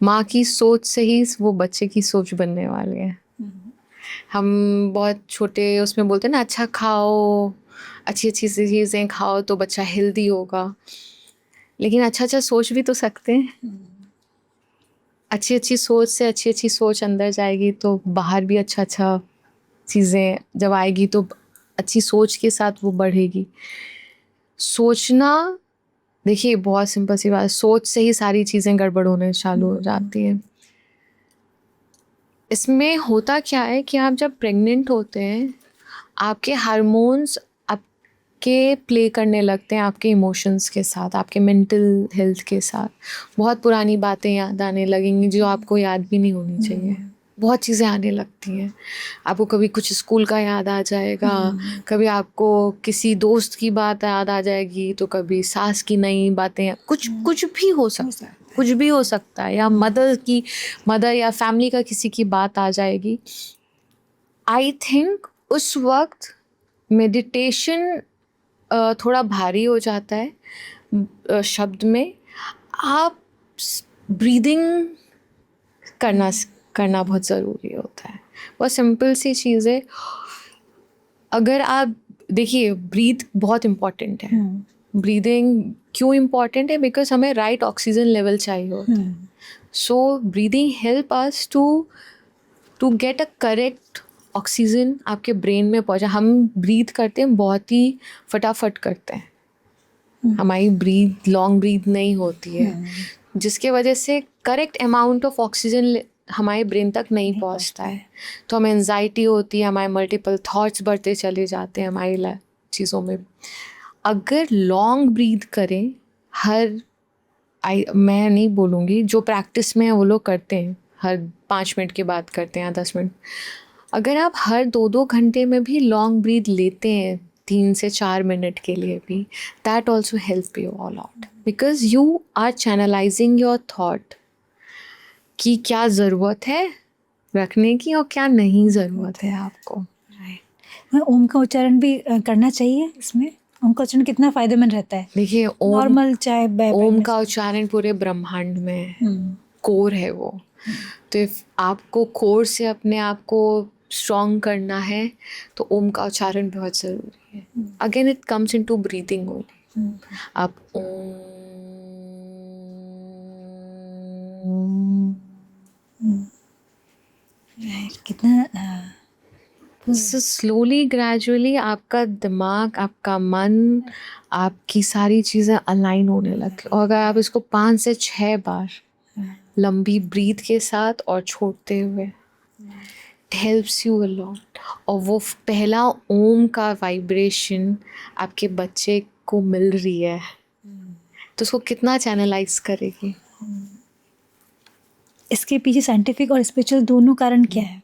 माँ की सोच से ही वो बच्चे की सोच बनने वाले हैं. हम बहुत छोटे उसमें बोलते हैं ना, अच्छा खाओ, अच्छी अच्छी चीज़ें खाओ तो बच्चा हेल्दी होगा. लेकिन अच्छा अच्छा सोच भी तो सकते हैं. अच्छी अच्छी सोच से अच्छी अच्छी सोच अंदर जाएगी तो बाहर भी अच्छा अच्छा चीज़ें जब आएगी तो अच्छी सोच के साथ वो बढ़ेगी. सोचना, देखिए बहुत सिंपल सी बात है, सोच से ही सारी चीज़ें गड़बड़ होने चालू हो जाती हैं. इसमें होता क्या है कि आप जब प्रेग्नेंट होते हैं, आपके हार्मोन्स आपके प्ले करने लगते हैं आपके इमोशंस के साथ, आपके मेंटल हेल्थ के साथ. बहुत पुरानी बातें याद आने लगेंगी जो आपको याद भी नहीं होनी चाहिए. बहुत चीज़ें आने लगती हैं. आपको कभी कुछ स्कूल का याद आ जाएगा, कभी आपको किसी दोस्त की बात याद आ जाएगी, तो कभी सास की नई बातें, कुछ भी हो सकता है, कुछ भी हो सकता है. या मदर या फैमिली का किसी की बात आ जाएगी. आई थिंक उस वक्त मेडिटेशन थोड़ा भारी हो जाता है शब्द में. आप ब्रीदिंग करना बहुत ज़रूरी होता है. बहुत सिंपल सी चीज़ है. अगर आप देखिए, ब्रीथ बहुत इम्पॉर्टेंट है. ब्रीदिंग क्यों इम्पॉर्टेंट है? बिकॉज हमें राइट ऑक्सीजन लेवल चाहिए होता है. So breathing help us to get a correct oxygen आपके ब्रेन में पहुंचा. हम ब्रीथ करते हैं बहुत ही फटाफट करते हैं. हमारी लॉन्ग ब्रीथ नहीं होती है, जिसके वजह से करेक्ट अमाउंट ऑफ ऑक्सीजन हमारे ब्रेन तक नहीं पहुंचता है. तो हमें एंजाइटी होती है, हमारे मल्टीपल थॉट्स बढ़ते चले जाते हैं हमारी चीज़ों में. अगर लॉन्ग ब्रीथ करें, मैं नहीं बोलूँगी, जो प्रैक्टिस में है वो लोग करते हैं, हर 5 मिनट के बाद करते हैं या 10 मिनट. अगर आप हर 2-2 घंटे में भी लॉन्ग ब्रीथ लेते हैं 3 से 4 मिनट के लिए भी, that also help you all out. Because you are channelising your thought कि क्या ज़रूरत है रखने की और क्या नहीं ज़रूरत है आपको. राइट. ओम का उच्चारण भी करना चाहिए इसमें. ओम का उच्चारण कितना फ़ायदेमंद रहता है? देखिए, नॉर्मल चाहे ओम का उच्चारण पूरे ब्रह्मांड में कोर है वो. तो इफ आपको कोर से अपने आप को स्ट्रॉन्ग करना है तो ओम का उच्चारण बहुत ज़रूरी है. Again it comes into breathing only. आप कितना स्लोली ग्रेजुअली आपका दिमाग, आपका मन, आपकी सारी चीज़ें अलाइन होने लगती. और अगर आप इसको 5 से 6 बार लंबी ब्रीथ के साथ और छोड़ते हुए, it helps you a lot. और वो पहला ओम का वाइब्रेशन आपके बच्चे को मिल रही है तो उसको कितना चैनलाइज करेगी। इसके पीछे साइंटिफिक और स्पिरिचुअल दोनों कारण क्या है?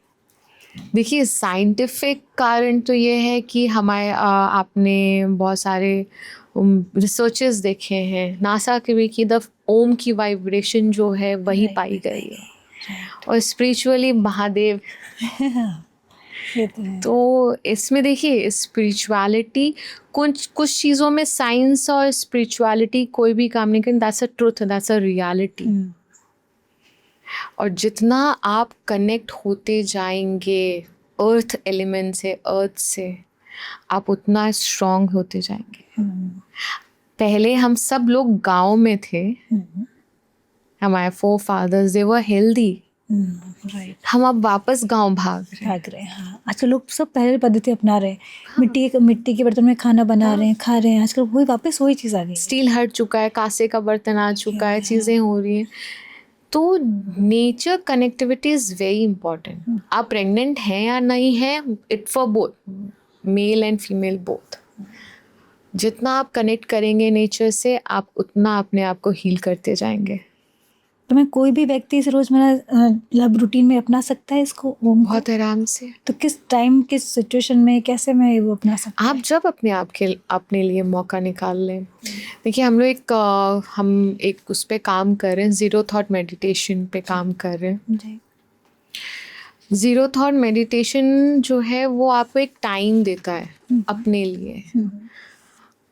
देखिए, साइंटिफिक कारण तो ये है कि हमारे आपने बहुत सारे रिसर्चेस देखे हैं, नासा के भी, कि द ओम की वाइब्रेशन जो है वही पाई गई है। और स्पिरिचुअली महादेव, ये तो है। तो इसमें देखिए स्पिरिचुअलिटी, कुछ चीज़ों में साइंस और स्पिरिचुअलिटी कोई भी काम नहीं करें, that's a truth, that's a reality. और जितना आप कनेक्ट होते जाएंगे अर्थ एलिमेंट से, अर्थ से, आप उतना स्ट्रांग होते जाएंगे। पहले हम सब लोग गांव में थे, हमारे फोर फादर्स, दे वर हेल्दी। राइट। हम अब वापस गांव भाग रहे हैं। हाँ, आजकल लोग सब पहले पद्धति अपना रहे हैं। मिट्टी के बर्तन में खाना बना रहे हैं, खा रहे हैं। आजकल वही वापस वही चीज़ आ गई। स्टील हट चुका है, कांसे का बर्तन आ चुका है, चीज़ें हो रही हैं। तो nature connectivity is very important. आप प्रेग्नेंट हैं या नहीं हैं, it for both, mail and female both. जितना आप कनेक्ट करेंगे नेचर से, आप उतना अपने आप को हील करते जाएंगे। तो मैं कोई भी व्यक्ति इस रोजमर्रा लब रूटीन में अपना सकता है इसको, ओम को? बहुत आराम से। तो किस टाइम, किस सिचुएशन में, कैसे मैं वो अपना सकता आप जब अपने लिए मौका निकाल लें। देखिए, हम एक उस पे काम कर रहे हैं, ज़ीरो थॉट मेडिटेशन पे काम कर रहे हैं। जी। ज़ीरो थॉट मेडिटेशन जो है वो आपको एक टाइम देता है अपने लिए।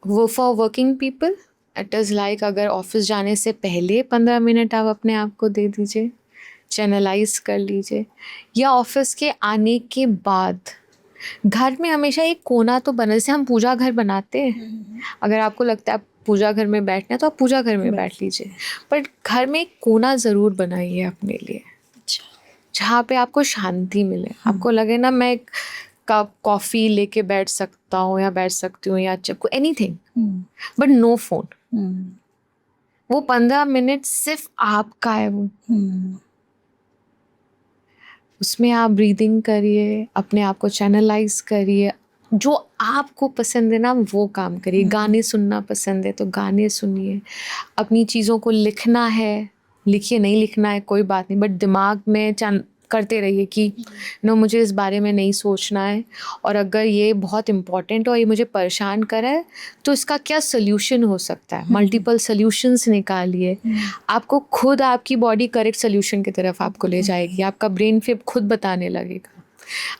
वो for working people it is like, अगर ऑफिस जाने से पहले 15 मिनट आप अपने आप को दे दीजिए, चैनलाइज कर लीजिए, या ऑफिस के आने के बाद। घर में हमेशा एक कोना तो बना, जैसे हम पूजा घर बनाते हैं, अगर आपको लगता है आप पूजा घर में बैठना है तो आप पूजा घर में बैठ लीजिए, पर घर में एक कोना ज़रूर बनाइए अपने लिए, जहाँ पे आपको शांति मिले। आपको लगे ना मैं एक कप कॉफ़ी लेके बैठ सकता हूँ या बैठ सकती हूँ, या एनीथिंग, बट नो फोन। वो 15 मिनट सिर्फ आपका है। वो उसमें आप ब्रीदिंग करिए, अपने आप को चैनलाइज करिए, जो आपको पसंद है ना वो काम करिए। गाने सुनना पसंद है तो गाने सुनिए, अपनी चीज़ों को लिखना है लिखिए, नहीं लिखना है कोई बात नहीं, बट दिमाग में करते रहिए कि नो, मुझे इस बारे में नहीं सोचना है, और अगर ये बहुत इम्पॉर्टेंट और ये मुझे परेशान कर रहा है तो इसका क्या सोल्यूशन हो सकता है। मल्टीपल सोल्यूशंस निकालिए। आपको खुद आपकी बॉडी करेक्ट सोल्यूशन की तरफ आपको ले जाएगी, आपका ब्रेन फिर खुद बताने लगेगा।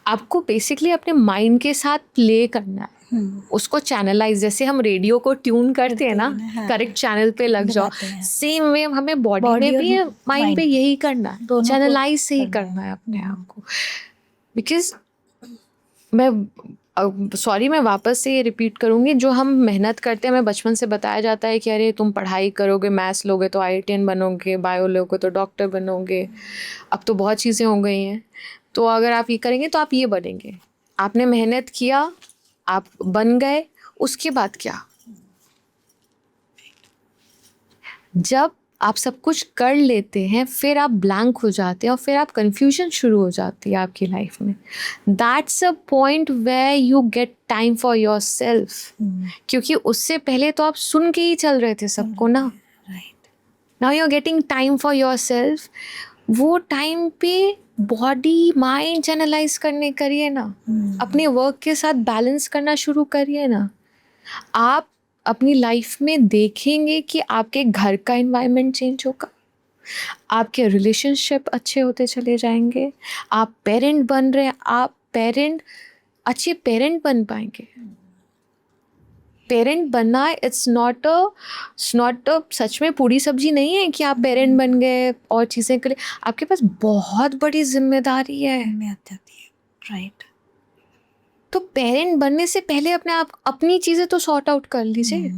आपको बेसिकली अपने माइंड के साथ प्ले करना है, उसको चैनलाइज, जैसे हम रेडियो को ट्यून करते हैं ना, करेक्ट चैनल पे लग जाओ, सेम वे हमें बॉडी में भी माइंड पे यही करना है, चैनलाइज से ही करना है अपने आप को। बिकॉज मैं वापस से ये रिपीट करूँगी, जो हम मेहनत करते हैं, हमें बचपन से बताया जाता है कि अरे तुम पढ़ाई करोगे, मैथ्स लोगे तो IITian बनोगे, बायो लोगे तो डॉक्टर बनोगे। अब तो बहुत चीज़ें हो गई हैं, तो अगर आप ये करेंगे तो आप ये बनेंगे। आपने मेहनत किया, आप बन गए, उसके बाद क्या? जब आप सब कुछ कर लेते हैं फिर आप ब्लैंक हो जाते हैं और फिर आप कन्फ्यूजन शुरू हो जाती है आपकी लाइफ में। That's a point where you get time for your self, क्योंकि उससे पहले तो आप सुन के ही चल रहे थे सबको ना। Now you are getting time for your self. वो टाइम पे बॉडी माइंड चैनलाइज करने करिए ना, अपने वर्क के साथ बैलेंस करना शुरू करिए ना। आप अपनी लाइफ में देखेंगे कि आपके घर का एनवायरनमेंट चेंज होगा, आपके रिलेशनशिप अच्छे होते चले जाएंगे। आप पेरेंट बन रहे हैं, आप अच्छे पेरेंट बन पाएंगे। पेरेंट बनना इट्स नॉट अ सच में पूरी सब्जी नहीं है कि आप पेरेंट बन गए और चीज़ें करें। आपके पास बहुत बड़ी जिम्मेदारी है। राइट। तो पेरेंट बनने से पहले अपनी चीज़ें तो सॉर्ट आउट कर लीजिए।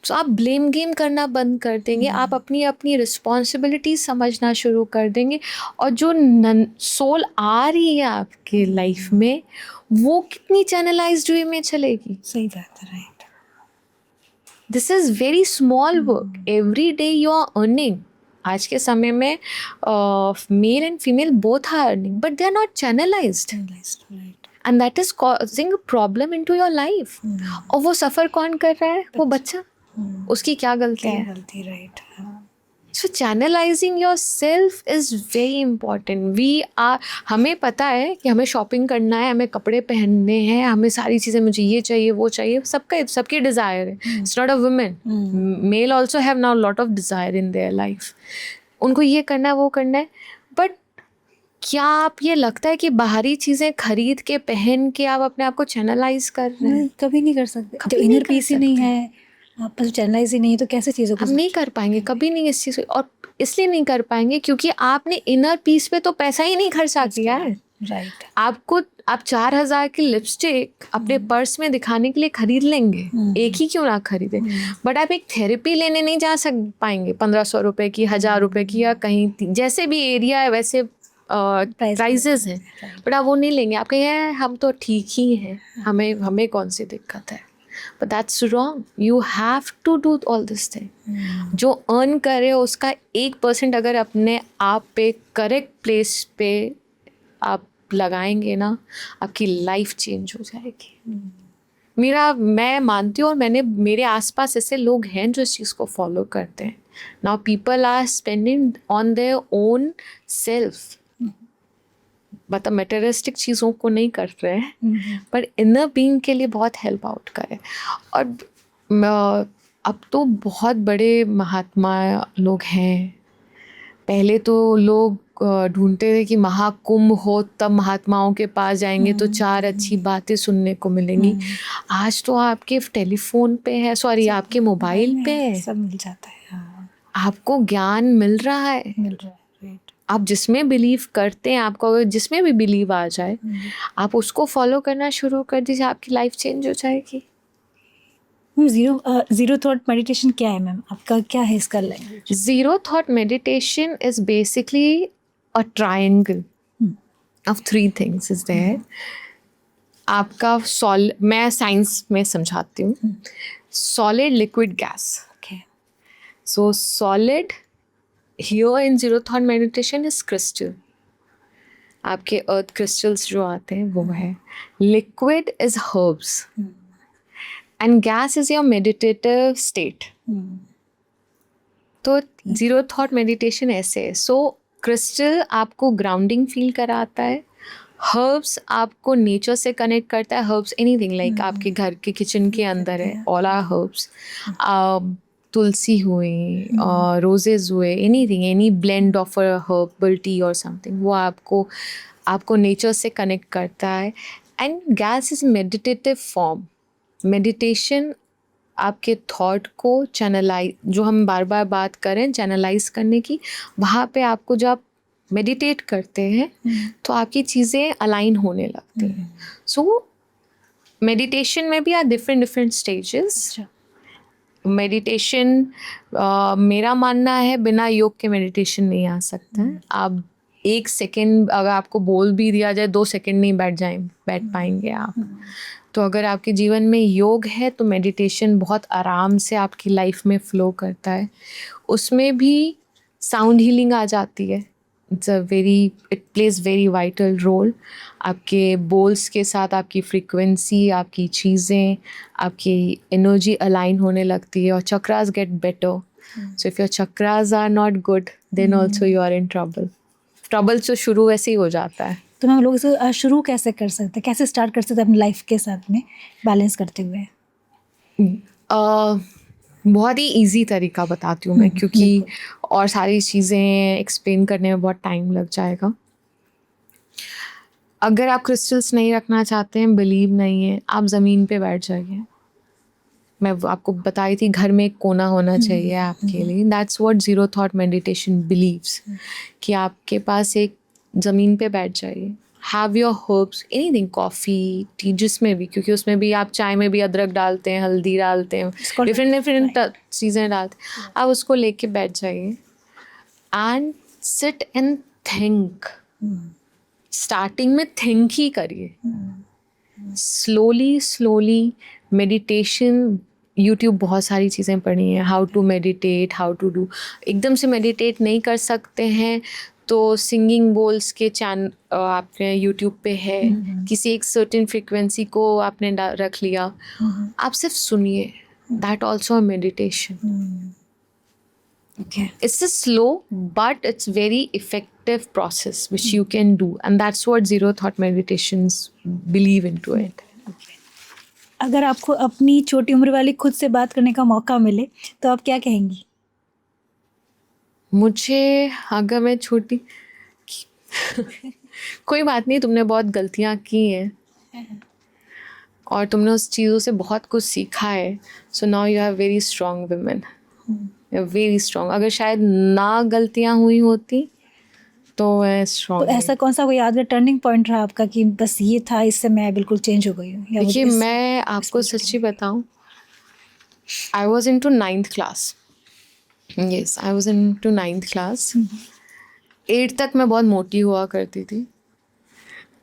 तो आप ब्लेम गेम करना बंद कर देंगे, आप अपनी रिस्पॉन्सिबिलिटी समझना शुरू कर देंगे, और जो सोल आ रही है आपके लाइफ में वो कितनी चैनलाइज्ड वे में चलेगी। सही बात है। Right. This is very small work, every day you are earning. आज के समय में male and female both are earning, but they are not channelised, right. And that is causing a problem in to your life. और वो सफ़र कौन कर रहा है? वो बच्चा. उसकी क्या गलती क्या है? गलती, right. So channelising your self is very important. We are, हमें पता है कि हमें शॉपिंग करना है, हमें कपड़े पहनने हैं, हमें सारी चीज़ें, मुझे ये चाहिए वो चाहिए, सबकी डिज़ायर है. It's not a women, male also have now lot of desire in their life. उनको ये करना है वो करना है, बट क्या आप, ये लगता है कि बाहरी चीज़ें खरीद के पहन के आप अपने आप को चैनलाइज कर रहे हैं? कभी नहीं कर सकते. कभी जब नहीं इनर कर पीस ही नहीं सकते. है, आप पास चैनलाइज ही नहीं है, तो कैसे चीज़ों को हम नहीं कर पाएंगे कभी नहीं इस चीज़ को. और इसलिए नहीं कर पाएंगे क्योंकि आपने इनर पीस पे तो पैसा ही नहीं खर्चा किया है. राइट. आप 4,000 की लिपस्टिक अपने पर्स में दिखाने के लिए खरीद लेंगे, एक ही क्यों ना खरीदे, बट आप एक थेरेपी लेने नहीं जा पाएंगे 1,500 रुपए की, 1,000 रुपए की, या कहीं जैसे भी एरिया है वैसे प्राइजेस हैं, बट आप वो नहीं लेंगे. आप कहेंगे हम तो ठीक ही हैं, हमें कौन सी दिक्कत है. But that's wrong. You have to do all this thing. जो अर्न करे उसका 1% अगर अपने आप पे करेक्ट प्लेस पे आप लगाएंगे ना, आपकी लाइफ चेंज हो जाएगी. मैं मानती हूँ, और मेरे आसपास ऐसे लोग हैं जो इस चीज़ को फॉलो करते हैं. Now people are spending on their own self, मतलब मटेरियलिस्टिक चीज़ों को नहीं कर रहे हैं, पर इनर बीइंग के लिए बहुत हेल्प आउट करे. और अब तो बहुत बड़े महात्मा लोग हैं. पहले तो लोग ढूंढते थे कि महाकुंभ हो तब महात्माओं के पास जाएंगे तो 4 अच्छी बातें सुनने को मिलेंगी. आज तो आपके टेलीफोन पे है, सॉरी आपके मोबाइल पे है, सब मिल जाता है. हाँ, आपको ज्ञान मिल रहा है. मिल रहा है. राइट. आप जिसमें बिलीव करते हैं, आपको अगर जिसमें भी बिलीव आ जाए, आप उसको फॉलो करना शुरू कर दीजिए, आपकी लाइफ चेंज हो जाएगी. जीरो थॉट मेडिटेशन क्या है मैम? आपका क्या है इसका language? Zero thought meditation is basically a triangle of 3 things is there. आपका मैं साइंस में समझाती हूँ. Solid, liquid, gas. Okay. So solid here in zero thought meditation is crystal. आपके earth crystals जो आते हैं वो है. Liquid is herbs. And gas is your meditative state. तो जीरो थॉट मेडिटेशन ऐसे है. सो क्रिस्टल आपको ग्राउंडिंग फील कराता है. हर्ब्स आपको नेचर से कनेक्ट करता है. हर्ब्स एनीथिंग लाइक आपके घर के किचन के अंदर है, ऑल आर हर्ब्स. तुलसी हुई, रोजेज हुए, anything, any blend of a herbal tea और समथिंग, वो आपको नेचर से कनेक्ट करता है. And gas is meditative form. Meditation आपके थॉट को चैनलाइज, जो हम बार बार बात करें चैनलाइज करने की, वहाँ पे आपको जब आप मेडिटेट करते हैं तो आपकी चीज़ें अलाइन होने लगती हैं. सो मेडिटेशन में भी आर डिफरेंट स्टेजेस. मेडिटेशन मेरा मानना है बिना योग के मेडिटेशन नहीं आ सकता है. आप 1 सेकेंड अगर आपको बोल भी दिया जाए, 2 सेकेंड नहीं बैठ पाएंगे आप. तो अगर आपके जीवन में योग है तो मेडिटेशन बहुत आराम से आपकी लाइफ में फ़्लो करता है. उसमें भी साउंड हीलिंग आ जाती है. It plays very vital role. आपके बोल्स के साथ आपकी फ्रीक्वेंसी, आपकी चीज़ें, आपकी एनर्जी अलाइन होने लगती है और chakras get better. So if your chakras are not good then also you are in trouble. Trouble तो शुरू वैसे ही हो जाता है. तो मैम लोग इसे शुरू कैसे कर सकते हैं, कैसे स्टार्ट कर सकते हैं अपनी लाइफ के साथ में बैलेंस करते हुए? बहुत ही इजी तरीका बताती हूँ मैं, क्योंकि और सारी चीज़ें एक्सप्लेन करने में बहुत टाइम लग जाएगा. अगर आप क्रिस्टल्स नहीं रखना चाहते हैं, बिलीव नहीं है, आप ज़मीन पे बैठ जाइए. मैं आपको बताई थी घर में एक कोना होना चाहिए आपके लिए. That's what zero thought meditation believes, कि आपके पास एक ज़मीन पे बैठ जाइए. Have your herbs, anything, coffee, tea, जिसमें भी, क्योंकि उसमें भी आप चाय में भी अदरक डालते हैं, हल्दी डालते हैं, डिफरेंट चीज़ें डालते हैं. आप उसको लेके बैठ जाइए and sit and think. Starting में थिंक ही करिए. स्लोली मेडिटेशन यूट्यूब बहुत सारी चीज़ें पढ़ी हैं, how to meditate, how to do. एकदम से मेडिटेट नहीं कर सकते हैं तो सिंगिंग बोल्स के आपने यूट्यूब पे है, किसी एक सर्टेन फ्रीक्वेंसी को आपने रख लिया, आप सिर्फ सुनिए, that also a meditation. Okay. It's a slow but it's very effective process which you can do, and that's what zero thought meditations believe into it. अगर आपको अपनी छोटी उम्र वाली खुद से बात करने का मौका मिले तो आप क्या कहेंगी? मुझे अगर मैं छोटी कोई बात नहीं, तुमने बहुत गलतियाँ की हैं और तुमने उस चीज़ों से बहुत कुछ सीखा है, so now you are very strong women, you are very strong. अगर शायद ना गलतियाँ हुई होती तो मैं तो स्ट्रॉन्ग। ऐसा कौन सा कोई यादगार टर्निंग पॉइंट रहा आपका कि बस ये था, इससे मैं बिल्कुल चेंज हो गई हूँ? या देखिए, मुझे मैं आपको सच्ची बताऊं, I was in to 9th class. Yes, I was in to 9th class. 8 तक मैं बहुत मोटी हुआ करती थी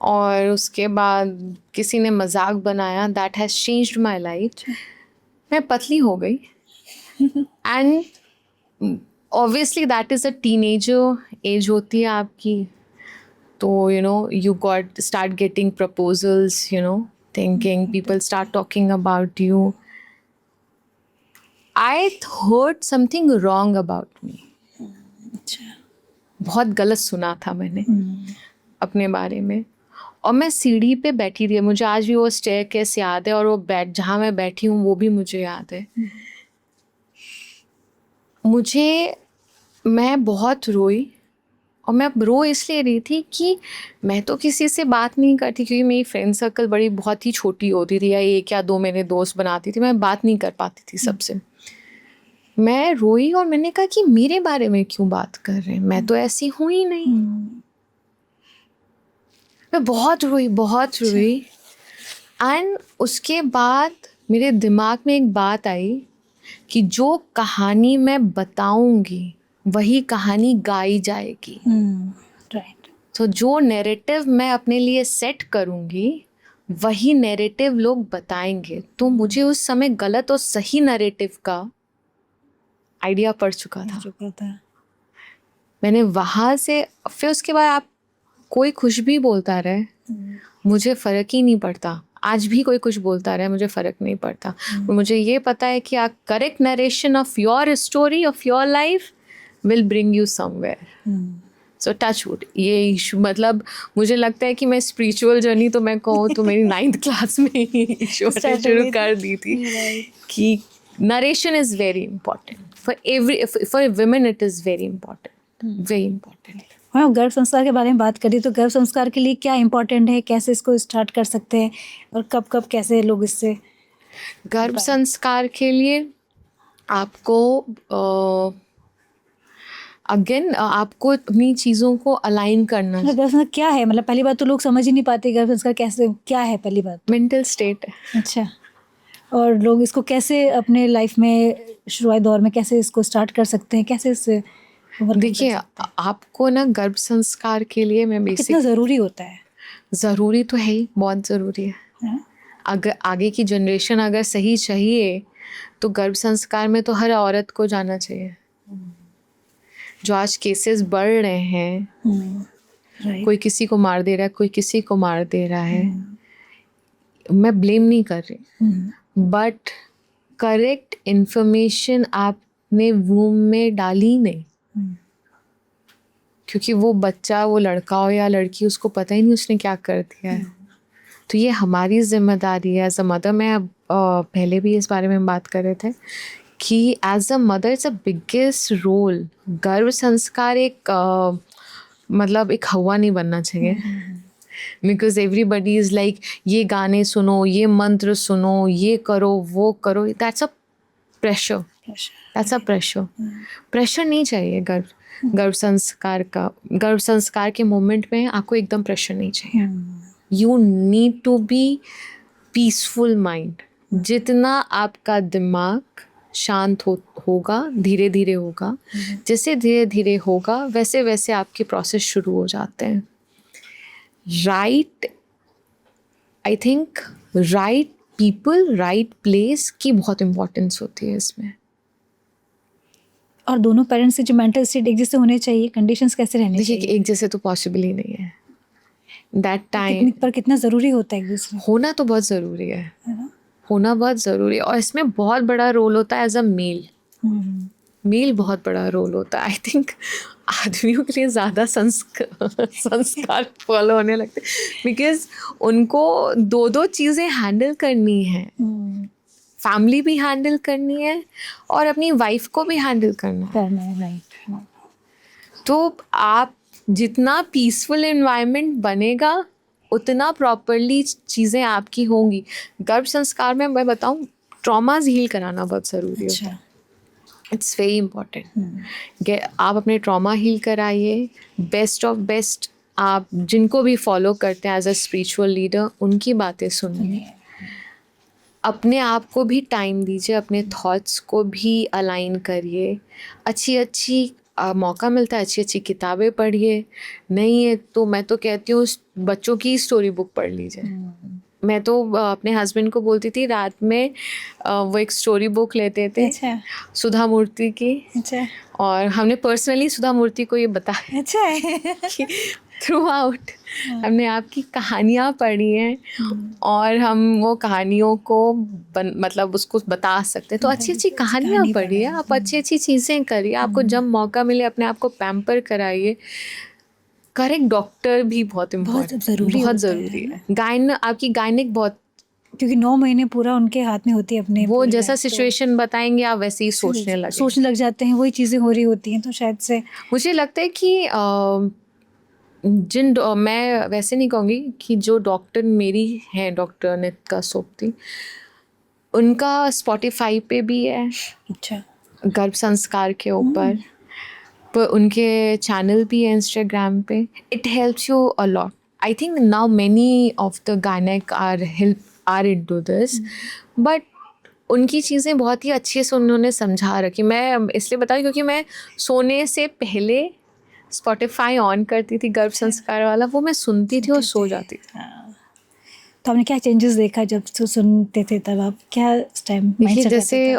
और उसके बाद किसी ने मजाक बनाया, that has changed my life. मैं पतली हो गई and obviously that is a teenager age होती है आपकी, तो you start getting proposals, thinking people start talking about you. I heard something wrong about me. अच्छा। बहुत गलत सुना था मैंने अपने बारे में, और मैं सीढ़ी पे बैठी थी। मुझे आज भी वो स्टेयरकेस याद है और वो जहाँ मैं बैठी हूँ वो भी मुझे याद है। मैं बहुत रोई, और मैं रो इसलिए रही थी कि मैं तो किसी से बात नहीं करती, क्योंकि मेरी फ्रेंड सर्कल बहुत ही छोटी होती थी, या 1 या 2 मेरे दोस्त बनाती थी, मैं बात नहीं कर पाती थी सबसे। मैं रोई और मैंने कहा कि मेरे बारे में क्यों बात कर रहे हैं, मैं तो ऐसी हूँ ही नहीं। मैं बहुत रोई एंड उसके बाद मेरे दिमाग में एक बात आई कि जो कहानी मैं बताऊंगी वही कहानी गाई जाएगी। राइट। तो जो नैरेटिव मैं अपने लिए सेट करूंगी वही नैरेटिव लोग बताएंगे। तो मुझे उस समय गलत और सही नैरेटिव का आइडिया पड़ चुका था। मैंने वहाँ से फिर उसके बाद आप कोई कुछ भी बोलता रहे, मुझे फ़र्क ही नहीं पड़ता। आज भी कोई कुछ बोलता रहे, मुझे फ़र्क नहीं पड़ता। मुझे ये पता है कि correct narration of your story of your life will bring you somewhere. So touch wood, ये इशू मतलब मुझे लगता है कि मैं स्पिरिचुअल जर्नी तो मैं कहूँ तो मेरी 9th क्लास में ही शुरू कर दी थी कि narration is very important for women. It is very important. हाँ, गर्भ संस्कार के बारे में बात करें तो गर्भ संस्कार के लिए क्या इम्पोर्टेंट है, कैसे इसको स्टार्ट कर सकते हैं और कब कब कैसे लोग इससे? गर्भ संस्कार के लिए आपको अगेन आपको अपनी चीज़ों को अलाइन करना। गर्भ संस्कार क्या है? मतलब पहली बात तो लोग समझ ही नहीं पाते गर्भ संस्कार कैसे, क्या है पहली बात? मेंटल स्टेट है। अच्छा, और लोग इसको कैसे अपने लाइफ में शुरुआती दौर में कैसे इसको स्टार्ट कर सकते हैं, कैसे इससे? देखिए, आपको ना गर्भ संस्कार के लिए मैं बेसिक, कितना ज़रूरी होता है? ज़रूरी तो है ही, बहुत ज़रूरी है। अगर आगे की जनरेशन अगर सही चाहिए तो गर्भ संस्कार में तो हर औरत को जाना चाहिए। जो आज केसेस बढ़ रहे हैं, कोई किसी को मार दे रहा है, कोई किसी को मार दे रहा है, मैं ब्लेम नहीं कर रही, बट करेक्ट इन्फॉर्मेशन आपने वूम में डाली नहीं, क्योंकि वो बच्चा, वो लड़का हो या लड़की, उसको पता ही नहीं उसने क्या कर दिया है। तो ये हमारी जिम्मेदारी है एज अ मदर। मैं पहले भी इस बारे में बात कर रहे थे कि as a mother it's a biggest role. गर्भ संस्कार एक मतलब एक हवा नहीं बनना चाहिए, बिकॉज एवरीबडी इज़ लाइक ये गाने सुनो, ये मंत्र सुनो, ये करो, वो करो। दैट्स अ प्रेशर, प्रेशर नहीं चाहिए। गर्भ संस्कार के मोमेंट में आपको एकदम प्रेशर नहीं चाहिए। You need to be peaceful mind. जितना आपका दिमाग शांत होगा, धीरे धीरे होगा, जैसे धीरे धीरे होगा वैसे वैसे आपके प्रोसेस शुरू हो जाते हैं। राइट पीपल, राइट प्लेस की बहुत इम्पोर्टेंस होती है इसमें। और दोनों पेरेंट्स के जो मेंटल स्टेट एक जैसे होने चाहिए, कंडीशंस कैसे रहने देखिए कि चाहिए, एक जैसे तो पॉसिबल ही नहीं है। दैट टाइम कितनी पर कितना ज़रूरी होता है एक दूसरे होना तो बहुत ज़रूरी है ना? होना बहुत ज़रूरी है। और इसमें बहुत बड़ा रोल होता है एज अ मेल। मेल बहुत बड़ा रोल होता है। आई थिंक आदमियों के लिए ज़्यादा संस्कार फॉलो होने लगते, बिकॉज उनको दो दो चीज़ें हैंडल करनी है। फैमिली भी हैंडल करनी है और अपनी वाइफ को भी हैंडल करना है। करना है, राइट। तो आप जितना पीसफुल एनवायरनमेंट बनेगा उतना प्रॉपरली चीज़ें आपकी होंगी। गर्भ संस्कार में मैं बताऊँ, ट्रॉमाज हील कराना बहुत ज़रूरी होता है। It's very important. आप अपने ट्रॉमा हील कराइए। बेस्ट ऑफ बेस्ट आप जिनको भी फॉलो करते हैं एज अ स्पिरिचुअल लीडर, उनकी बातें सुनिए। अपने आप को भी टाइम दीजिए, अपने थॉट्स को भी अलाइन करिए। अच्छी अच्छी मौका मिलता है अच्छी अच्छी किताबें पढ़िए। नहीं है तो मैं तो कहती हूँ बच्चों की स्टोरी बुक पढ़ लीजिए। मैं तो अपने हस्बैंड को बोलती थी रात में वो एक स्टोरी बुक लेते थे। अच्छा। सुधा मूर्ति की। अच्छा। और हमने पर्सनली सुधा मूर्ति को ये बताया अच्छा। कि थ्रू आउट हमने आपकी कहानियाँ पढ़ी हैं और हम वो कहानियों को मतलब उसको बता सकते हैं। तो अच्छी अच्छी कहानियाँ पढ़िए, आप अच्छी अच्छी चीज़ें करिए। आपको जब मौका मिले अपने आप को पैम्पर कराइए। करेक्ट डॉक्टर भी बहुत इम्पोर्टेंट, बहुत ज़रूरी है। आपकी गायनिक बहुत, क्योंकि 9 महीने पूरा उनके हाथ में होती है अपने, वो जैसा सिचुएशन बताएंगे आप वैसे ही सोचने लग जाते हैं, वही चीज़ें हो रही होती हैं। तो शायद से मुझे लगता है कि मैं वैसे नहीं कहूँगी कि जो डॉक्टर मेरी हैं, डॉक्टर नितिका सोपती, उनका स्पॉटिफाई पे भी है। अच्छा। गर्भ संस्कार के ऊपर पर उनके चैनल भी है इंस्टाग्राम पे। It helps you a lot. I think now many of the गायनेक आर इनटू दिस, बट उनकी चीज़ें बहुत ही अच्छे से उन्होंने समझा रखी। मैं इसलिए बता रही क्योंकि मैं सोने से पहले स्पॉटिफाई ऑन करती थी गर्भ संस्कार वाला, वो मैं सुनती थी और सो जाती थी। तो आपने क्या चेंजेस देखा जब सुनते थे तब? आप क्या उस टाइम देखिए जैसे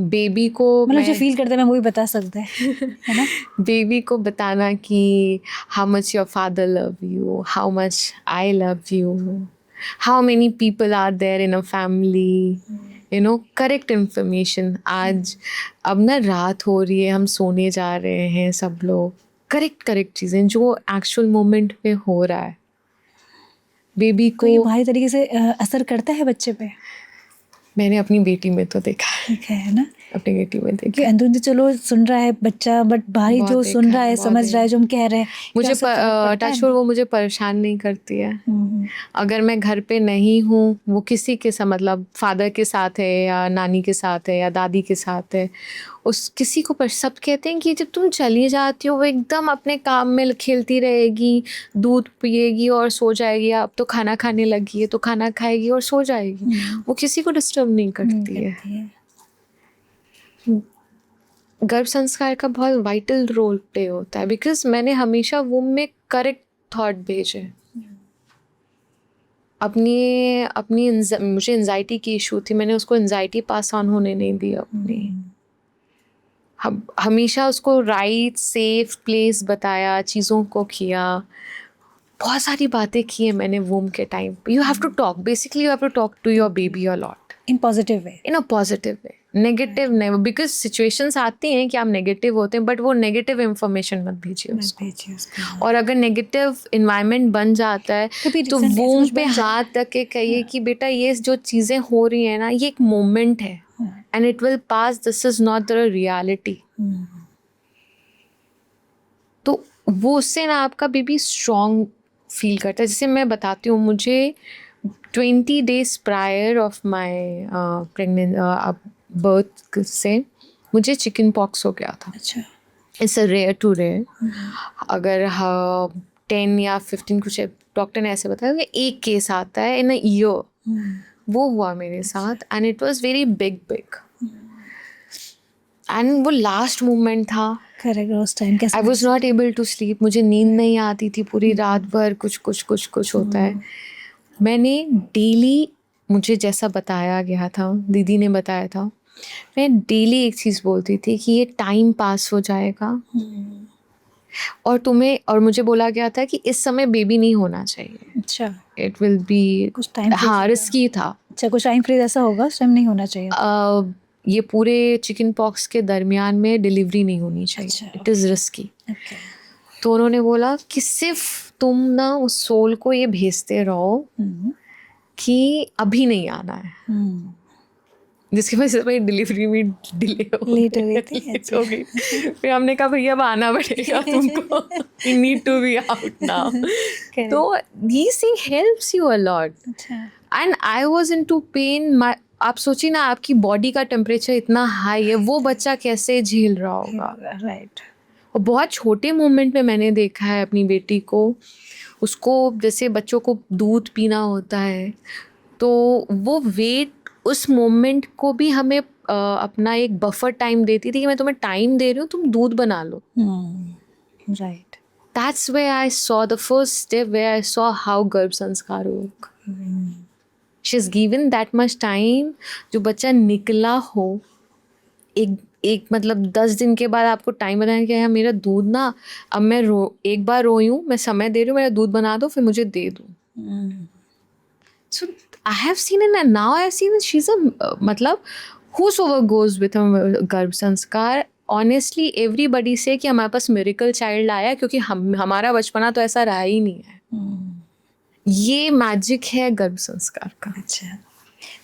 बेबी को मतलब जो फील करते हैं मैं वही बता सकते हैं, है ना? बेबी को बताना कि how much your father love you, how much I love you, how many people are there in a family, you know, correct information. आज अब ना रात हो रही है, हम सोने जा रहे हैं सब लोग, करेक्ट चीज़ें जो एक्चुअल मोमेंट में हो रहा है। बेबी को ये भारी तरीके से असर करता है बच्चे पे। मैंने अपनी बेटी में तो देखा है ना, अपनी बेटी में देखा। अंदर से चलो सुन रहा है बच्चा, बट बाहरी जो सुन रहा है, समझ रहा है, जो हम कह रहे हैं, मुझे टच वो मुझे परेशान नहीं करती है। अगर मैं घर पे नहीं हूँ, वो किसी के साथ, मतलब फादर के साथ है या नानी के साथ है या दादी के साथ है, उस किसी को सब कहते हैं कि जब तुम चली जाती हो वो एकदम अपने काम में खेलती रहेगी, दूध पिएगी और सो जाएगी। अब तो खाना खाने लगी है तो खाना खाएगी और सो जाएगी। वो किसी को डिस्टर्ब नहीं करती है। गर्भ संस्कार का बहुत वाइटल रोल प्ले होता है, बिकॉज मैंने हमेशा वुम में करेक्ट थॉट भेजे। मुझे एंजाइटी की इशू थी, मैंने उसको एंजाइटी पास ऑन होने नहीं दी अपनी। हमेशा उसको राइट सेफ प्लेस बताया, चीज़ों को किया, बहुत सारी बातें की है मैंने वूम के टाइम पे। You have to talk, basically you have to talk to your baby a lot in positive way, in a positive way, negative नहीं। बिकॉज सिचुएशंस आती हैं कि आप नेगेटिव होते हैं, बट वो नेगेटिव इन्फॉर्मेशन मत भेजिए उसको। और अगर नेगेटिव इन्वायरमेंट बन जाता है तो वूम पे हाथ रख के कहिए कि बेटा ये जो चीज़ें हो रही हैं ना, ये एक मोमेंट है and it will pass, this is not the reality. तो वो उससे ना आपका बेबी स्ट्रॉन्ग फील करता है। जैसे मैं बताती हूँ, मुझे 20 days prior of my birth से मुझे चिकन पॉक्स हो गया था। अच्छा। It's a rare to rare. अगर 10 या 15 कुछ डॉक्टर ने ऐसे बताया कि एक केस आता है इन अ ईयर, वो हुआ मेरे साथ and it was very big and वो लास्ट मोमेंट था। करेक्ट, उस टाइम कैसे? I was not able to sleep, मुझे नींद नहीं आती थी पूरी रात भर, कुछ होता है। मैंने डेली मुझे जैसा बताया गया था, दीदी ने बताया था, मैं डेली एक चीज़ बोलती थी कि ये टाइम पास हो जाएगा और तुम्हें, और मुझे बोला गया था कि इस समय बेबी नहीं होना चाहिए, अच्छा, इट विल बी, कुछ टाइम हाँ रिस्की था। अच्छा, कुछ टाइम फ्रेज ऐसा होगा उस टाइम नहीं होना चाहिए। ये पूरे चिकन पॉक्स के दरमियान में डिलीवरी नहीं होनी चाहिए, अच्छा, इट इज़ रिस्की। ओके। तो उन्होंने बोला कि सिर्फ तुम ना उस सोल को ये भेजते रहो कि अभी नहीं आना है, जिसकी वजह से भाई डिलीवरी भी डिले हो लेट हो गई थी। लेट हो गई। फिर हमने कहा भैया अब आना पड़ेगा तुमको, you need to be out now. तो this thing helps you a lot. अच्छा, and I was into pain. आप सोचिए ना, आपकी बॉडी का टेम्परेचर इतना हाई है, वो बच्चा कैसे झेल रहा होगा। राइट। और बहुत छोटे मोमेंट में मैंने देखा है अपनी बेटी को, उसको जैसे बच्चों को दूध पीना होता है तो वो वेट उस मोमेंट को भी हमें अपना एक बफर टाइम देती थी कि मैं तुम्हें टाइम दे रही हूँ, तुम दूध बना लो। Right. That's where I saw the first step, where I saw how गर्भ संस्कार work. She's given that much time. जो बच्चा निकला हो, एक मतलब 10 दिन के बाद आपको टाइम बनाया कि यार मेरा दूध ना, अब मैं एक बार रोई हूँ, मैं समय दे रही हूँ, मेरा दूध बना दो, फिर मुझे दे दो। So I have seen it, and now I have seen that she's a मतलब whosoever goes with a गर्भ संस्कार, ऑनेस्टली एवरीबडी से कि हमारे पास मिरेकल चाइल्ड आया, क्योंकि हमारा बचपना तो ऐसा रहा ही नहीं है। ये मैजिक है गर्भ संस्कार का। अच्छा,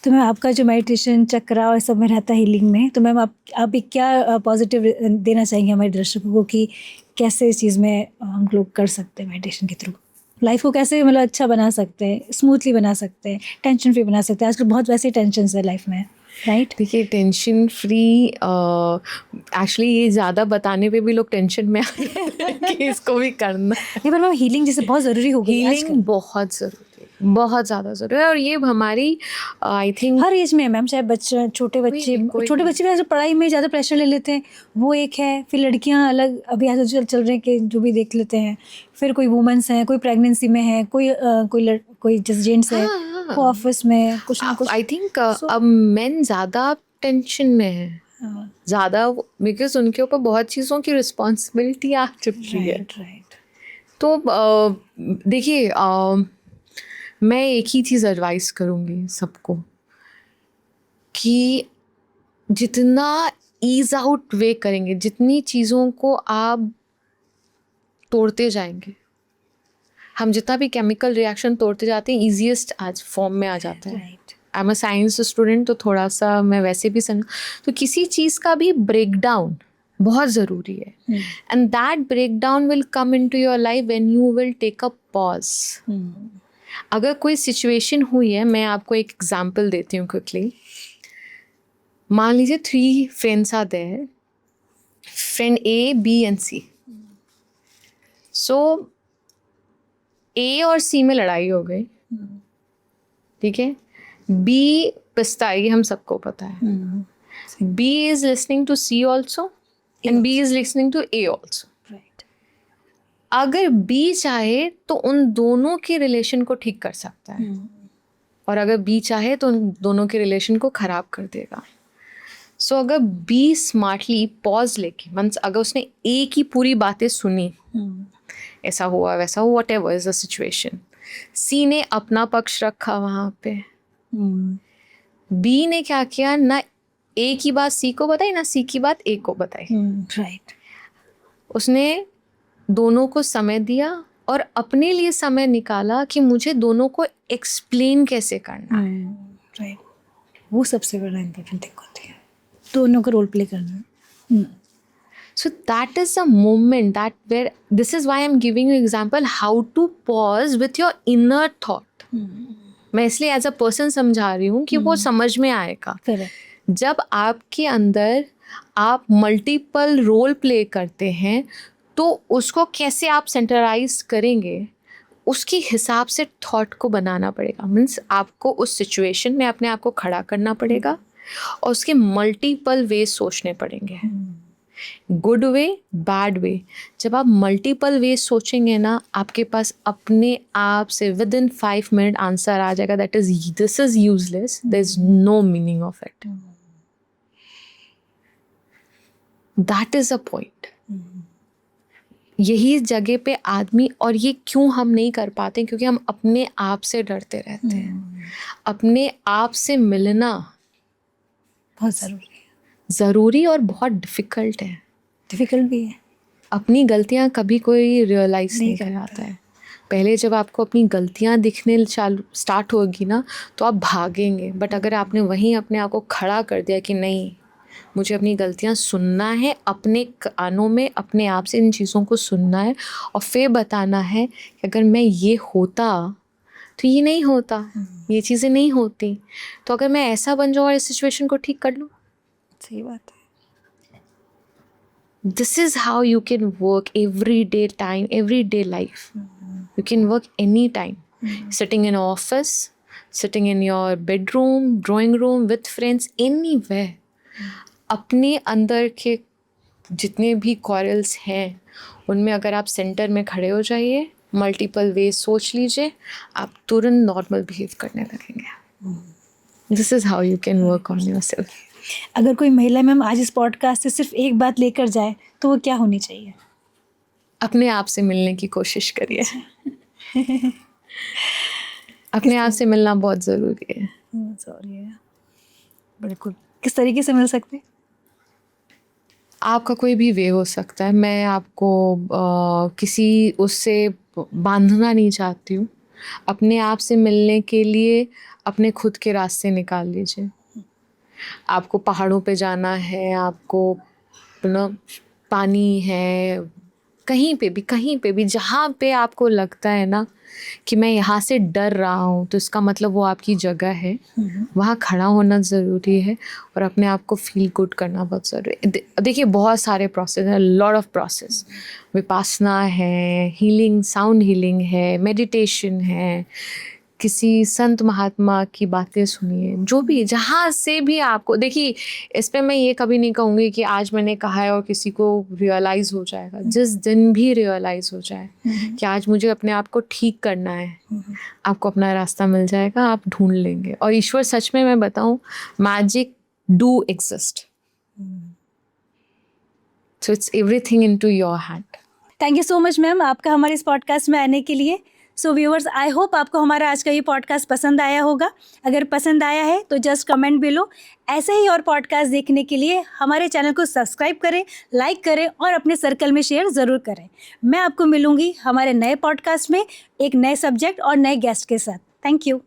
तो मैम आपका जो मेडिटेशन चक्रा और सब में रहता है हीलिंग में, तो मैम आप एक क्या पॉजिटिव देना चाहेंगे हमारे दर्शकों को कि कैसे इस चीज़ में हम लोग कर सकते हैं मेडिटेशन के थ्रू लाइफ को कैसे मतलब अच्छा बना सकते हैं, स्मूथली बना सकते हैं, टेंशन फ्री बना सकते हैं। आजकल बहुत वैसे टेंशन है लाइफ में, राइट? देखिए टेंशन फ्री, एक्चुअली ये ज़्यादा बताने पे भी लोग टेंशन में आ रहे हैं कि इसको भी करना है। नहीं, पर मैम हीलिंग जैसे बहुत ज़रूरी हो गई है आजकल। हीलिंग बहुत ज़रूरी है, बहुत ज़्यादा ज़रूरी है। और ये हमारी आई थिंक हर एज में है मैम, चाहे बच्चे छोटे बच्चे भी ऐसे पढ़ाई में ज़्यादा प्रेशर ले लेते हैं, वो एक है। फिर लड़कियां अलग अभी आज चल रहे हैं कि जो भी देख लेते हैं। फिर कोई वुमेंस हैं, कोई प्रेगनेंसी में है, कोई जैसे जेंट्स है, कोई ऑफिस में कुछ ना कुछ। आई थिंक अब मेन ज़्यादा टेंशन में है, ज़्यादा, बिकॉज उनके ऊपर बहुत चीज़ों की रिस्पॉन्सिबिलिटी आ चुकी है। राइट। तो देखिए मैं एक ही चीज़ एडवाइस करूँगी सबको कि जितना ईज आउट वे करेंगे, जितनी चीज़ों को आप तोड़ते जाएंगे, हम जितना भी केमिकल रिएक्शन तोड़ते जाते हैं, ईजीएस्ट आज फॉर्म में आ जाता है। I am a science student, तो थोड़ा सा मैं वैसे भी तो किसी चीज़ का भी ब्रेक डाउन बहुत ज़रूरी है। And that break down will come in to your life when you will take a pause. अगर कोई सिचुएशन हुई है, मैं आपको एक एग्जाम्पल देती हूँ क्विकली। मान लीजिए 3 friends are there, friend A, B and C। So A और C में लड़ाई हो गई, ठीक है। B पछताएगी, हम सबको पता है। B is listening to C also and B is listening to A also. अगर B चाहे तो उन दोनों के रिलेशन को ठीक कर सकता है, और अगर B चाहे तो उन दोनों के रिलेशन को ख़राब कर देगा। सो अगर B स्मार्टली पॉज लेके, मीन्स अगर उसने A की पूरी बातें सुनी, ऐसा हुआ वैसा हुआ, whatever is the situation, C ने अपना पक्ष रखा वहाँ पे, B ने क्या किया, ना A की बात C को बताई, ना C की बात A को बताई। राइट। उसने दोनों को समय दिया और अपने लिए समय निकाला कि मुझे दोनों को एक्सप्लेन कैसे करना है। राइट, वो सबसे बड़ा इम्पोर्टेंट थिंग होती है, दोनों को रोल प्ले करना। So that is a moment that where, this is why I'm giving you example how to pause with your inner thought. मैं इसलिए एज अ पर्सन समझा रही हूँ कि वो समझ में आएगा। जब आपके अंदर आप मल्टीपल रोल प्ले करते हैं तो उसको कैसे आप सेंटराइज करेंगे, उसके हिसाब से थॉट को बनाना पड़ेगा। मीन्स आपको उस सिचुएशन में अपने आप को खड़ा करना पड़ेगा और उसके मल्टीपल वे सोचने पड़ेंगे। Good way, bad way. जब आप मल्टीपल वे सोचेंगे ना, आपके पास अपने आप से विद इन 5 मिनट आंसर आ जाएगा that is this is useless, there is no meaning of it. That is a point. यही जगह पे आदमी, और ये क्यों हम नहीं कर पाते, क्योंकि हम अपने आप से डरते रहते हैं। अपने आप से मिलना बहुत ज़रूरी है, ज़रूरी और बहुत डिफ़िकल्ट है। डिफ़िकल्ट भी है। अपनी गलतियाँ कभी कोई रियलाइज़ नहीं नहीं कराता है। पहले जब आपको अपनी गलतियाँ दिखने स्टार्ट होगी ना, तो आप भागेंगे। बट अगर आपने वहीं अपने आप को खड़ा कर दिया कि नहीं, मुझे अपनी गलतियाँ सुनना है, अपने कानों में अपने आप से इन चीज़ों को सुनना है और फिर बताना है कि अगर मैं ये होता तो ये नहीं होता, ये चीज़ें नहीं होती। तो अगर मैं ऐसा बन जाऊँ और इस सिचुएशन को ठीक कर लूँ। सही बात है। This is how you can work everyday time, everyday life. You can work anytime. Sitting in an office, sitting in your bedroom, drawing room, with friends, anywhere. अपने अंदर के जितने भी कॉरल्स हैं उनमें अगर आप सेंटर में खड़े हो जाइए, मल्टीपल वे सोच लीजिए, आप तुरंत नॉर्मल बिहेव करने लगेंगे। This is how you can work on yourself. अगर कोई महिला मैम आज इस पॉडकास्ट से सिर्फ एक बात लेकर जाए तो वो क्या होनी चाहिए? अपने आप से मिलने की कोशिश करिए। अपने आप से मिलना बहुत ज़रूरी है। सॉरी है, बिल्कुल। किस तरीके से मिल सकते हैं? आपका कोई भी वे हो सकता है। मैं आपको किसी उससे बांधना नहीं चाहती हूँ। अपने आप से मिलने के लिए अपने खुद के रास्ते निकाल लीजिए। आपको पहाड़ों पे जाना है, आपको पानी है, कहीं पे भी जहाँ पे आपको लगता है ना कि मैं यहाँ से डर रहा हूँ, तो इसका मतलब वो आपकी जगह है। वहाँ खड़ा होना ज़रूरी है और अपने आप को फील गुड करना बहुत ज़रूरी है। देखिए बहुत सारे प्रोसेस हैं, लॉट ऑफ प्रोसेस। विपासना है, हीलिंग, साउंड हीलिंग है, मेडिटेशन है, किसी संत महात्मा की बातें सुनिए, जो भी जहाँ से भी आपको। देखिए इस पे मैं ये कभी नहीं कहूँगी कि आज मैंने कहा है और किसी को रियलाइज़ हो जाएगा। जिस दिन भी रियलाइज़ हो जाए कि आज मुझे अपने आप को ठीक करना है, आपको अपना रास्ता मिल जाएगा, आप ढूंढ लेंगे। और ईश्वर सच में, मैं बताऊँ, magic do exist, so it's everything into your hand. Thank you so much ma'am आपका हमारे इस पॉडकास्ट में आने के लिए। सो व्यूअर्स, आई होप आपको हमारा आज का ये पॉडकास्ट पसंद आया होगा। अगर पसंद आया है तो जस्ट कमेंट बिलो। ऐसे ही और पॉडकास्ट देखने के लिए हमारे चैनल को सब्सक्राइब करें, लाइक करें और अपने सर्कल में शेयर ज़रूर करें। मैं आपको मिलूंगी हमारे नए पॉडकास्ट में एक नए सब्जेक्ट और नए गेस्ट के साथ। Thank you.